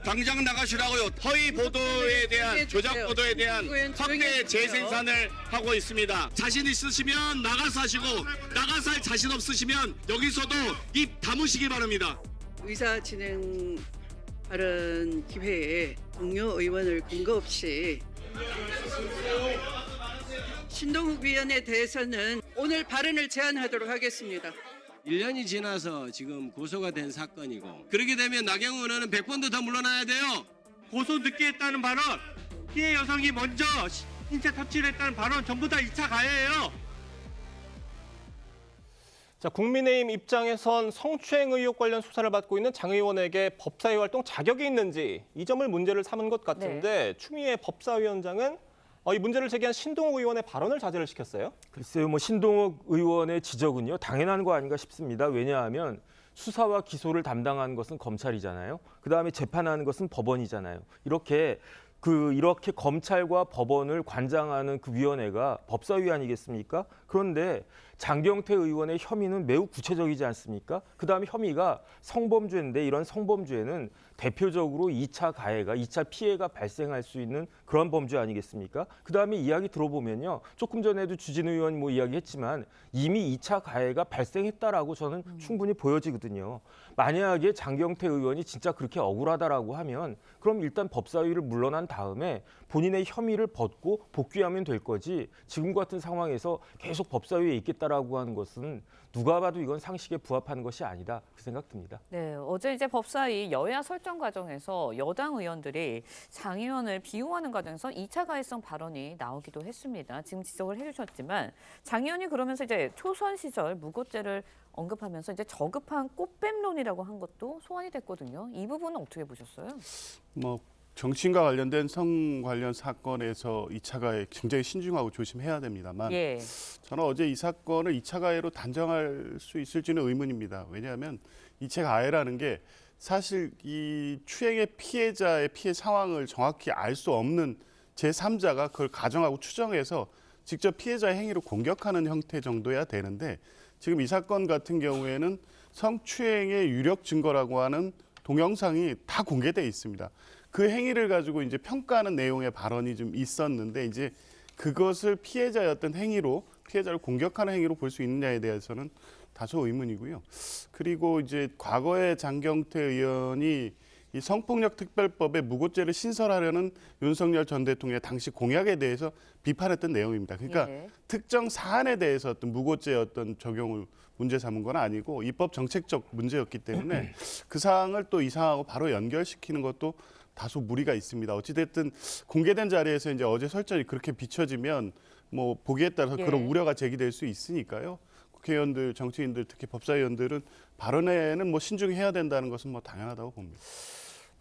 당장 나가시라고요. 허위 보도에 대한 조작 보도에 대한 확대 재생산을 하고 있습니다. 자신 있으시면 나가서 하시고 나가서 할 자신 없으시면 여기서도 입 다무시기 바랍니다. 의사 진행 발언 기회에 동료 의원을 근거 없이 신동욱 위원에 대해서는 오늘 발언을 제한하도록 하겠습니다. 1년이 지나서 지금 고소가 된 사건이고 그렇게 되면 나경원 의원은 100번도 더 물러나야 돼요. 고소 늦게 했다는 발언, 피해 여성이 먼저 신체 터치를 했다는 발언 전부 다 2차 가해예요. 자, 국민의힘 입장에선 성추행 의혹 관련 수사를 받고 있는 장 의원에게 법사위 활동 자격이 있는지 이 점을 문제를 삼은 것 같은데 추미애 법사위원장은 이 문제를 제기한 신동욱 의원의 발언을 자제를 시켰어요. 글쎄요, 신동욱 의원의 지적은요 당연한 거 아닌가 싶습니다. 왜냐하면 수사와 기소를 담당하는 것은 검찰이잖아요. 그다음에 재판하는 것은 법원이잖아요. 이렇게 검찰과 법원을 관장하는 그 위원회가 법사위 아니겠습니까? 그런데 장경태 의원의 혐의는 매우 구체적이지 않습니까? 그다음에 혐의가 성범죄인데 이런 성범죄는 대표적으로 2차 가해가, 2차 피해가 발생할 수 있는 그런 범죄 아니겠습니까? 그다음에 이야기 들어보면요. 조금 전에도 주진우 의원이 이야기했지만 이미 2차 가해가 발생했다라고 저는 충분히 보여지거든요. 만약에 장경태 의원이 진짜 그렇게 억울하다라고 하면 그럼 일단 법사위를 물러난 다음에 본인의 혐의를 벗고 복귀하면 될 거지 지금 같은 상황에서 계속 법사위에 있겠다라고 하는 것은 누가 봐도 이건 상식에 부합하는 것이 아니다 그 생각 듭니다. 네, 어제 이제 법사위 여야 설정 과정에서 여당 의원들이 장 의원을 비호하는 과정에서 2차 가해성 발언이 나오기도 했습니다. 지금 지적을 해주셨지만 장 의원이 그러면서 이제 초선 시절 무고죄를 언급하면서 이제 저급한 꽃뱀론이라고 한 것도 소환이 됐거든요. 이 부분은 어떻게 보셨어요? 정치인과 관련된 성 관련 사건에서 2차 가해 굉장히 신중하고 조심해야 됩니다만 저는 어제 이 사건을 2차 가해로 단정할 수 있을지는 의문입니다. 왜냐하면 2차 가해라는 게 사실 이 추행의 피해자의 피해 상황을 정확히 알 수 없는 제3자가 그걸 가정하고 추정해서 직접 피해자의 행위를 공격하는 형태 정도야 되는데 지금 이 사건 같은 경우에는 성추행의 유력 증거라고 하는 동영상이 다 공개돼 있습니다. 그 행위를 가지고 이제 평가하는 내용의 발언이 좀 있었는데 이제 그것을 피해자였던 행위로 피해자를 공격하는 행위로 볼 수 있느냐에 대해서는 다소 의문이고요. 그리고 이제 과거에 장경태 의원이 이 성폭력 특별법에 무고죄를 신설하려는 윤석열 전 대통령의 당시 공약에 대해서 비판했던 내용입니다. 그러니까 특정 사안에 대해서 어떤 무고죄 어떤 적용을 문제 삼은 건 아니고 입법 정책적 문제였기 때문에 그 사항을 또 이 사항하고 바로 연결시키는 것도 다소 무리가 있습니다. 어찌됐든 공개된 자리에서 이제 어제 설전이 그렇게 비춰지면 보기에 따라서 그런 우려가 제기될 수 있으니까요. 국회의원들, 정치인들, 특히 법사위원들은 발언에는 신중해야 된다는 것은 당연하다고 봅니다.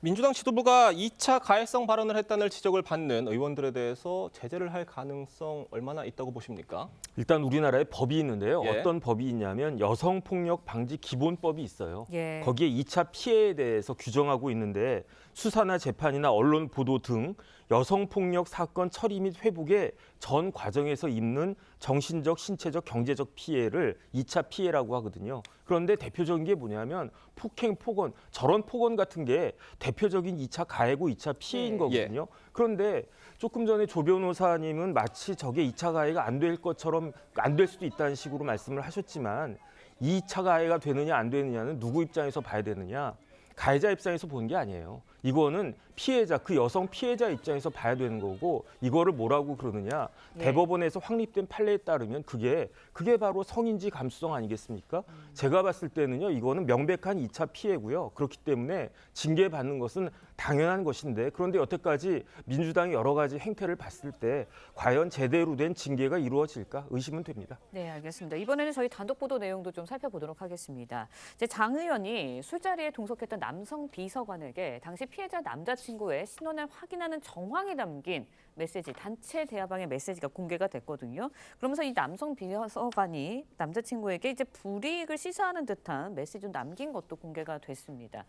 민주당 지도부가 2차 가해성 발언을 했다는 지적을 받는 의원들에 대해서 제재를 할 가능성 얼마나 있다고 보십니까? 일단 우리나라에 법이 있는데요. 어떤 법이 있냐면 여성폭력 방지 기본법이 있어요. 거기에 2차 피해에 대해서 규정하고 있는데 수사나 재판이나 언론 보도 등 여성폭력 사건 처리 및 회복의 전 과정에서 입는 정신적, 신체적, 경제적 피해를 2차 피해라고 하거든요. 그런데 대표적인 게 뭐냐면 폭행, 폭언, 저런 폭언 같은 게 대표적인 2차 가해고 2차 피해인 거거든요. 그런데 조금 전에 조 변호사님은 마치 저게 2차 가해가 안 될 것처럼 안 될 수도 있다는 식으로 말씀을 하셨지만 2차 가해가 되느냐 안 되느냐는 누구 입장에서 봐야 되느냐. 가해자 입장에서 보는 게 아니에요. 이거는 피해자, 그 여성 피해자 입장에서 봐야 되는 거고 이거를 뭐라고 그러느냐. 대법원에서 확립된 판례에 따르면 그게 바로 성인지 감수성 아니겠습니까? 제가 봤을 때는요. 이거는 명백한 2차 피해고요. 그렇기 때문에 징계받는 것은 당연한 것인데 그런데 여태까지 민주당이 여러 가지 행태를 봤을 때 과연 제대로 된 징계가 이루어질까 의심은 됩니다. 네, 알겠습니다. 이번에는 저희 단독 보도 내용도 좀 살펴보도록 하겠습니다. 이제 장 의원이 술자리에 동석했던 남성 비서관에게 당시 피해자 남자친구의 신원을 확인하는 정황이 담긴 메시지, 단체 대화방의 메시지가 공개가 됐거든요. 그러면서 이 남성 비서관이 남자친구에게 이제 불이익을 시사하는 듯한 메시지를 남긴 것도 공개가 됐습니다.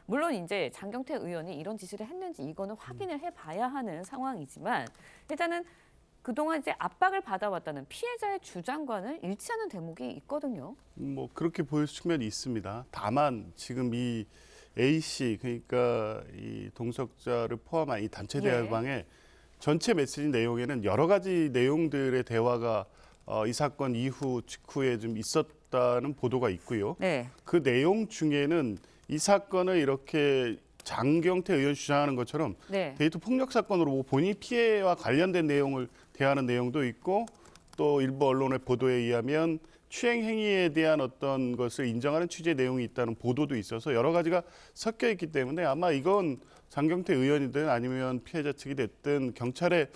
물론 이제 장경태 의원이 이런 지시를 했는지 이거는 확인을 해봐야 하는 상황이지만 일단은 그동안 이제 압박을 받아왔다는 피해자의 주장과는 일치하는 대목이 있거든요. 뭐 그렇게 보일 측면이 있습니다. 다만 지금 이 A 씨 그러니까 이 동석자를 포함한 이 단체 대화방의 전체 메시지 내용에는 여러 가지 내용들의 대화가 이 사건 이후 직후에 좀 있었다는 보도가 있고요. 그 내용 중에는 이 사건을 이렇게 장경태 의원 주장하는 것처럼 데이트 폭력 사건으로 본인 피해와 관련된 내용을 대하는 내용도 있고 또 일부 언론의 보도에 의하면 추행 행위에 대한 어떤 것을 인정하는 취지의 내용이 있다는 보도도 있어서 여러 가지가 섞여 있기 때문에 아마 이건 장경태 의원이든 아니면 피해자 측이 됐든 경찰에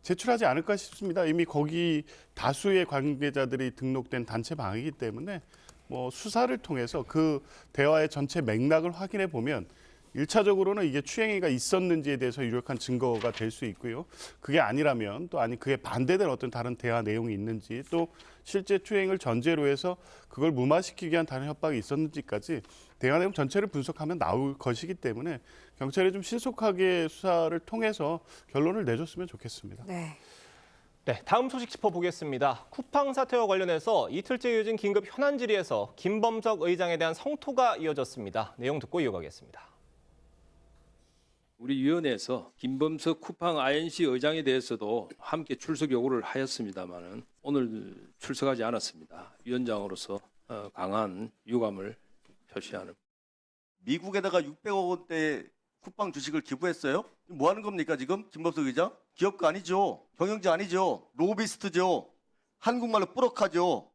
제출하지 않을까 싶습니다. 이미 거기 다수의 관계자들이 등록된 단체 방이기 때문에 뭐 수사를 통해서 그 대화의 전체 맥락을 확인해 보면 1차적으로는 이게 추행위가 있었는지에 대해서 유력한 증거가 될 수 있고요. 그게 아니라면 또 아니 그에 반대된 어떤 다른 대화 내용이 있는지 또 실제 추행을 전제로 해서 그걸 무마시키기 위한 다른 협박이 있었는지까지 대화 내용 전체를 분석하면 나올 것이기 때문에 경찰이 좀 신속하게 수사를 통해서 결론을 내줬으면 좋겠습니다. 네, 다음 소식 짚어보겠습니다. 쿠팡 사태와 관련해서 이틀째 이어진 긴급 현안 질의에서 김범석 의장에 대한 성토가 이어졌습니다. 내용 듣고 이어가겠습니다. 우리 위원회에서 김범석 쿠팡 INC 의장에 대해서도 함께 출석 요구를 하였습니다마는 오늘 출석하지 않았습니다. 위원장으로서 강한 유감을 표시하는. 미국에다가 600억 원대 쿠팡 주식을 기부했어요? 뭐 하는 겁니까 지금 김범석 의장? 기업가 아니죠. 경영자 아니죠. 로비스트죠. 한국말로 뿌럭하죠.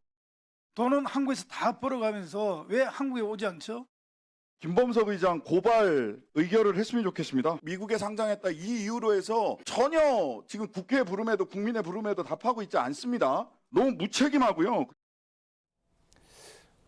돈은 한국에서 다 벌어가면서 왜 한국에 오지 않죠? 김범석 의장 고발 의결을 했으면 좋겠습니다. 미국에 상장했다 이 이유로 해서 전혀 지금 국회 부름에도 국민의 부름에도 답하고 있지 않습니다. 너무 무책임하고요.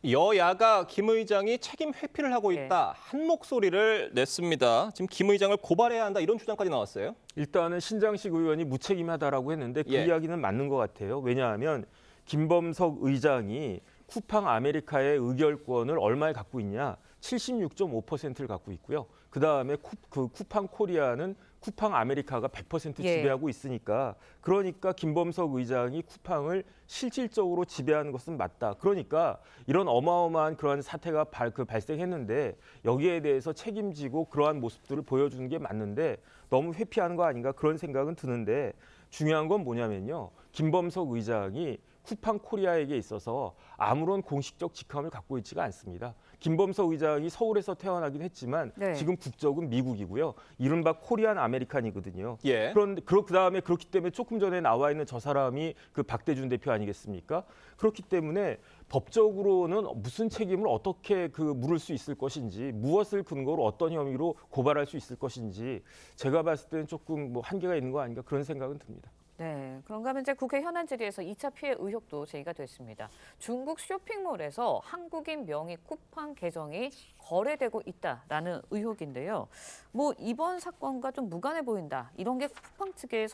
여야가 김 의장이 책임 회피를 하고 있다. 한 목소리를 냈습니다. 지금 김 의장을 고발해야 한다 이런 주장까지 나왔어요. 일단은 신장식 의원이 무책임하다라고 했는데 그 이야기는 맞는 것 같아요. 왜냐하면 김범석 의장이 쿠팡 아메리카의 의결권을 얼마에 갖고 있냐? 76.5%를 갖고 있고요. 그다음에 쿠팡 코리아는 쿠팡 아메리카가 100% 지배하고 있으니까 그러니까 김범석 의장이 쿠팡을 실질적으로 지배하는 것은 맞다. 그러니까 이런 어마어마한 그러한 사태가 발생했는데 여기에 대해서 책임지고 그러한 모습들을 보여주는 게 맞는데 너무 회피하는 거 아닌가 그런 생각은 드는데 중요한 건 뭐냐면요. 김범석 의장이 쿠팡 코리아에게 있어서 아무런 공식적 직함을 갖고 있지가 않습니다. 김범석 의장이 서울에서 태어나긴 했지만 지금 국적은 미국이고요. 이른바 코리안 아메리칸이거든요. 그런데 그다음에 그렇기 때문에 조금 전에 나와 있는 저 사람이 그 박대준 대표 아니겠습니까? 그렇기 때문에 법적으로는 무슨 책임을 어떻게 물을 수 있을 것인지 무엇을 근거로 어떤 혐의로 고발할 수 있을 것인지 제가 봤을 때는 조금 한계가 있는 거 아닌가 그런 생각은 듭니다. 네, 그런가 하면 이제 국회 현안 질의에서 2차 피해 의혹도 제기가 됐습니다. 중국 쇼핑몰에서 한국인 명의 쿠팡 계정이 거래되고 있다라는 의혹인데요. 뭐 이번 사건과 좀 무관해 보인다. 이런 게 쿠팡 측의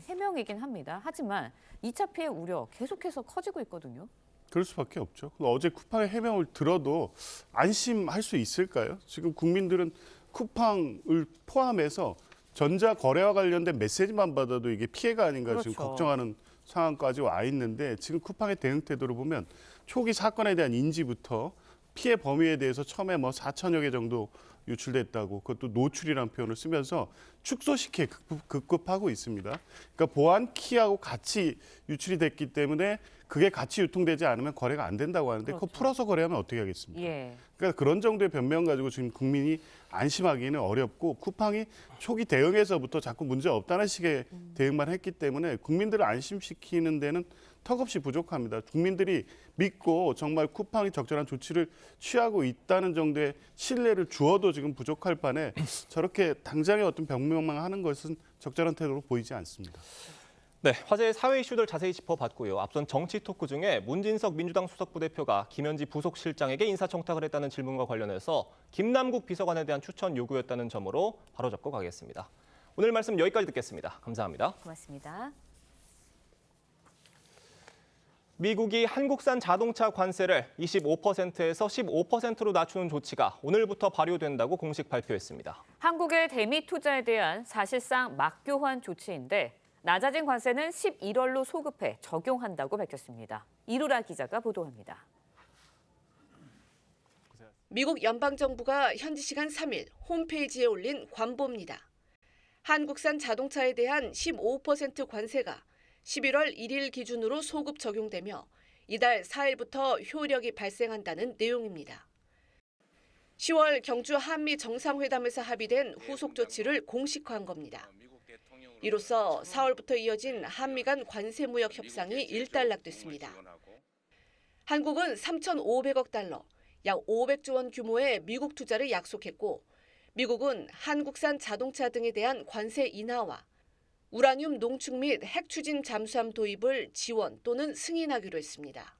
해명이긴 합니다. 하지만 2차 피해 우려 계속해서 커지고 있거든요. 그럴 수밖에 없죠. 어제 쿠팡의 해명을 들어도 안심할 수 있을까요? 지금 국민들은 쿠팡을 포함해서 전자거래와 관련된 메시지만 받아도 이게 피해가 아닌가 지금 걱정하는 상황까지 와 있는데 지금 쿠팡의 대응 태도를 보면 초기 사건에 대한 인지부터 피해 범위에 대해서 처음에 4천여 개 정도 유출됐다고 그것도 노출이라는 표현을 쓰면서 축소시키게 급급하고 있습니다. 그러니까 보안 키하고 같이 유출이 됐기 때문에 그게 같이 유통되지 않으면 거래가 안 된다고 하는데 그거 풀어서 거래하면 어떻게 하겠습니까? 그러니까 그런 정도의 변명 가지고 지금 국민이 안심하기는 어렵고 쿠팡이 초기 대응에서부터 자꾸 문제 없다는 식의 대응만 했기 때문에 국민들을 안심시키는 데는 턱없이 부족합니다. 국민들이 믿고 정말 쿠팡이 적절한 조치를 취하고 있다는 정도의 신뢰를 주어도 지금 부족할 판에 저렇게 당장의 어떤 변명만 하는 것은 적절한 태도로 보이지 않습니다. 네, 화제의 사회 이슈들 자세히 짚어봤고요. 앞선 정치 토크 중에 문진석 민주당 수석부대표가 김현지 부속실장에게 인사청탁을 했다는 질문과 관련해서 김남국 비서관에 대한 추천 요구였다는 점으로 바로잡고 가겠습니다. 오늘 말씀 여기까지 듣겠습니다. 감사합니다. 고맙습니다. 미국이 한국산 자동차 관세를 25%에서 15%로 낮추는 조치가 오늘부터 발효된다고 공식 발표했습니다. 한국의 대미 투자에 대한 사실상 막교환 조치인데 낮아진 관세는 11월로 소급해 적용한다고 밝혔습니다. 이루라 기자가 보도합니다. 미국 연방정부가 현지 시간 3일 홈페이지에 올린 관보입니다. 한국산 자동차에 대한 15% 관세가 11월 1일 기준으로 소급 적용되며 이달 4일부터 효력이 발생한다는 내용입니다. 10월 경주 한미 정상회담에서 합의된 후속 조치를 공식화한 겁니다. 이로써 4월부터 이어진 한미 간 관세 무역 협상이 일단락됐습니다. 한국은 3,500억 달러, 약 500조 원 규모의 미국 투자를 약속했고 미국은 한국산 자동차 등에 대한 관세 인하와 우라늄 농축 및 핵 추진 잠수함 도입을 지원 또는 승인하기로 했습니다.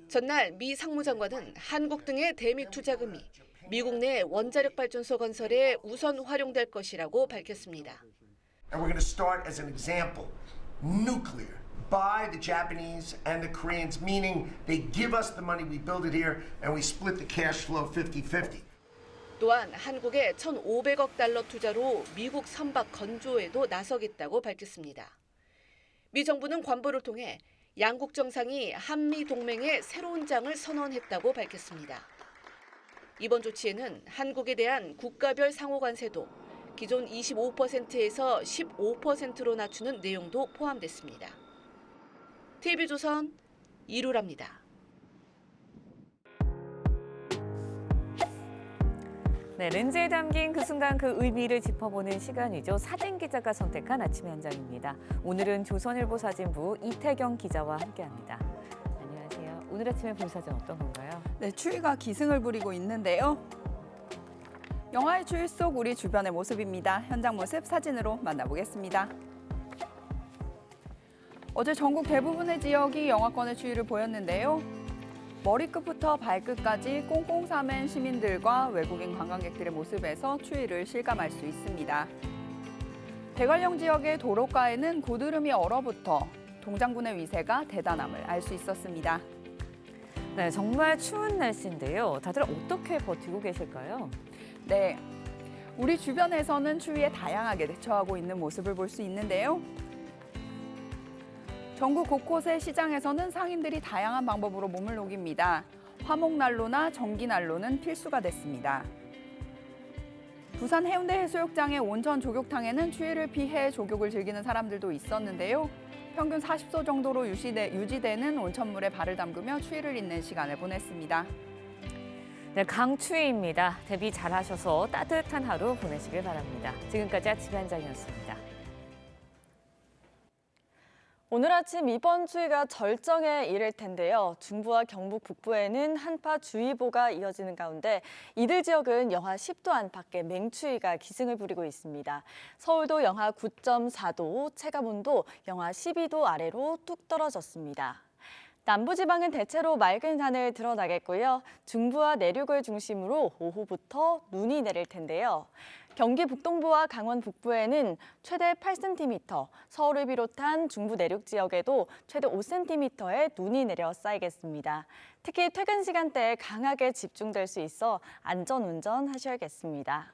전날 미 상무장관은 한국 등의 대미 투자금이 미국 내 원자력 발전소 건설에 우선 활용될 것이라고 밝혔습니다. And we're going to start as an example, nuclear, by the Japanese and the Koreans, meaning they give us the money, we build it here, and we split the cash flow 50-50. 또한 한국의 1,500억 달러 투자로 미국 선박 건조에도 나서겠다고 밝혔습니다. 미 정부는 관보를 통해 양국 정상이 한미 동맹의 새로운 장을 선언했다고 밝혔습니다. 이번 조치에는 한국에 대한 국가별 상호 관세도 기존 25%에서 15%로 낮추는 내용도 포함됐습니다. TV조선 이루라입니다. 네, 렌즈에 담긴 그 순간 그 의미를 짚어보는 시간이죠. 사진 기자가 선택한 아침 현장입니다. 오늘은 조선일보 사진부 이태경 기자와 함께합니다. 안녕하세요. 오늘 아침에 본 사진 어떤 건가요? 네, 추위가 기승을 부리고 있는데요. 영하의 추위 속 우리 주변의 모습입니다. 현장 모습 사진으로 만나보겠습니다. 어제 전국 대부분의 지역이 영하권의 추위를 보였는데요. 머리끝부터 발끝까지 꽁꽁 싸맨 시민들과 외국인 관광객들의 모습에서 추위를 실감할 수 있습니다. 대관령 지역의 도로가에는 고드름이 얼어붙어 동장군의 위세가 대단함을 알 수 있었습니다. 네, 정말 추운 날씨인데요. 다들 어떻게 버티고 계실까요? 네, 우리 주변에서는 추위에 다양하게 대처하고 있는 모습을 볼 수 있는데요. 전국 곳곳의 시장에서는 상인들이 다양한 방법으로 몸을 녹입니다. 화목난로나 전기난로는 필수가 됐습니다. 부산 해운대 해수욕장의 온천 조격탕에는 추위를 피해 조격을 즐기는 사람들도 있었는데요. 평균 40도 정도로 유지되는 온천물에 발을 담그며 추위를 잊는 시간을 보냈습니다. 네, 강추위입니다. 대비 잘하셔서 따뜻한 하루 보내시길 바랍니다. 지금까지 아침 현장이었습니다. 오늘 아침 이번 추위가 절정에 이를 텐데요. 중부와 경북 북부에는 한파주의보가 이어지는 가운데 이들 지역은 영하 10도 안팎의 맹추위가 기승을 부리고 있습니다. 서울도 영하 9.4도, 체감온도 영하 12도 아래로 뚝 떨어졌습니다. 남부지방은 대체로 맑은 하늘 드러나겠고요. 중부와 내륙을 중심으로 오후부터 눈이 내릴 텐데요. 경기 북동부와 강원 북부에는 최대 8cm, 서울을 비롯한 중부 내륙 지역에도 최대 5cm의 눈이 내려 쌓이겠습니다. 특히 퇴근 시간대에 강하게 집중될 수 있어 안전운전 하셔야겠습니다.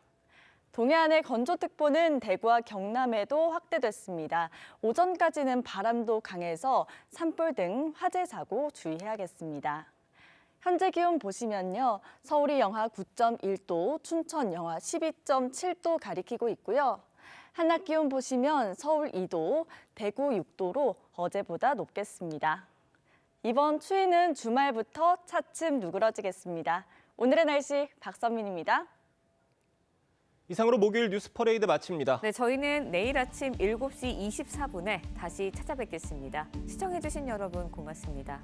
동해안의 건조특보는 대구와 경남에도 확대됐습니다. 오전까지는 바람도 강해서 산불 등 화재 사고 주의해야겠습니다. 현재 기온 보시면요. 서울이 영하 9.1도, 춘천 영하 12.7도 가리키고 있고요. 한낮 기온 보시면 서울 2도, 대구 6도로 어제보다 높겠습니다. 이번 추위는 주말부터 차츰 누그러지겠습니다. 오늘의 날씨 박선민입니다. 이상으로 목요일 뉴스 퍼레이드 마칩니다. 네, 저희는 내일 아침 7시 24분에 다시 찾아뵙겠습니다. 시청해주신 여러분 고맙습니다.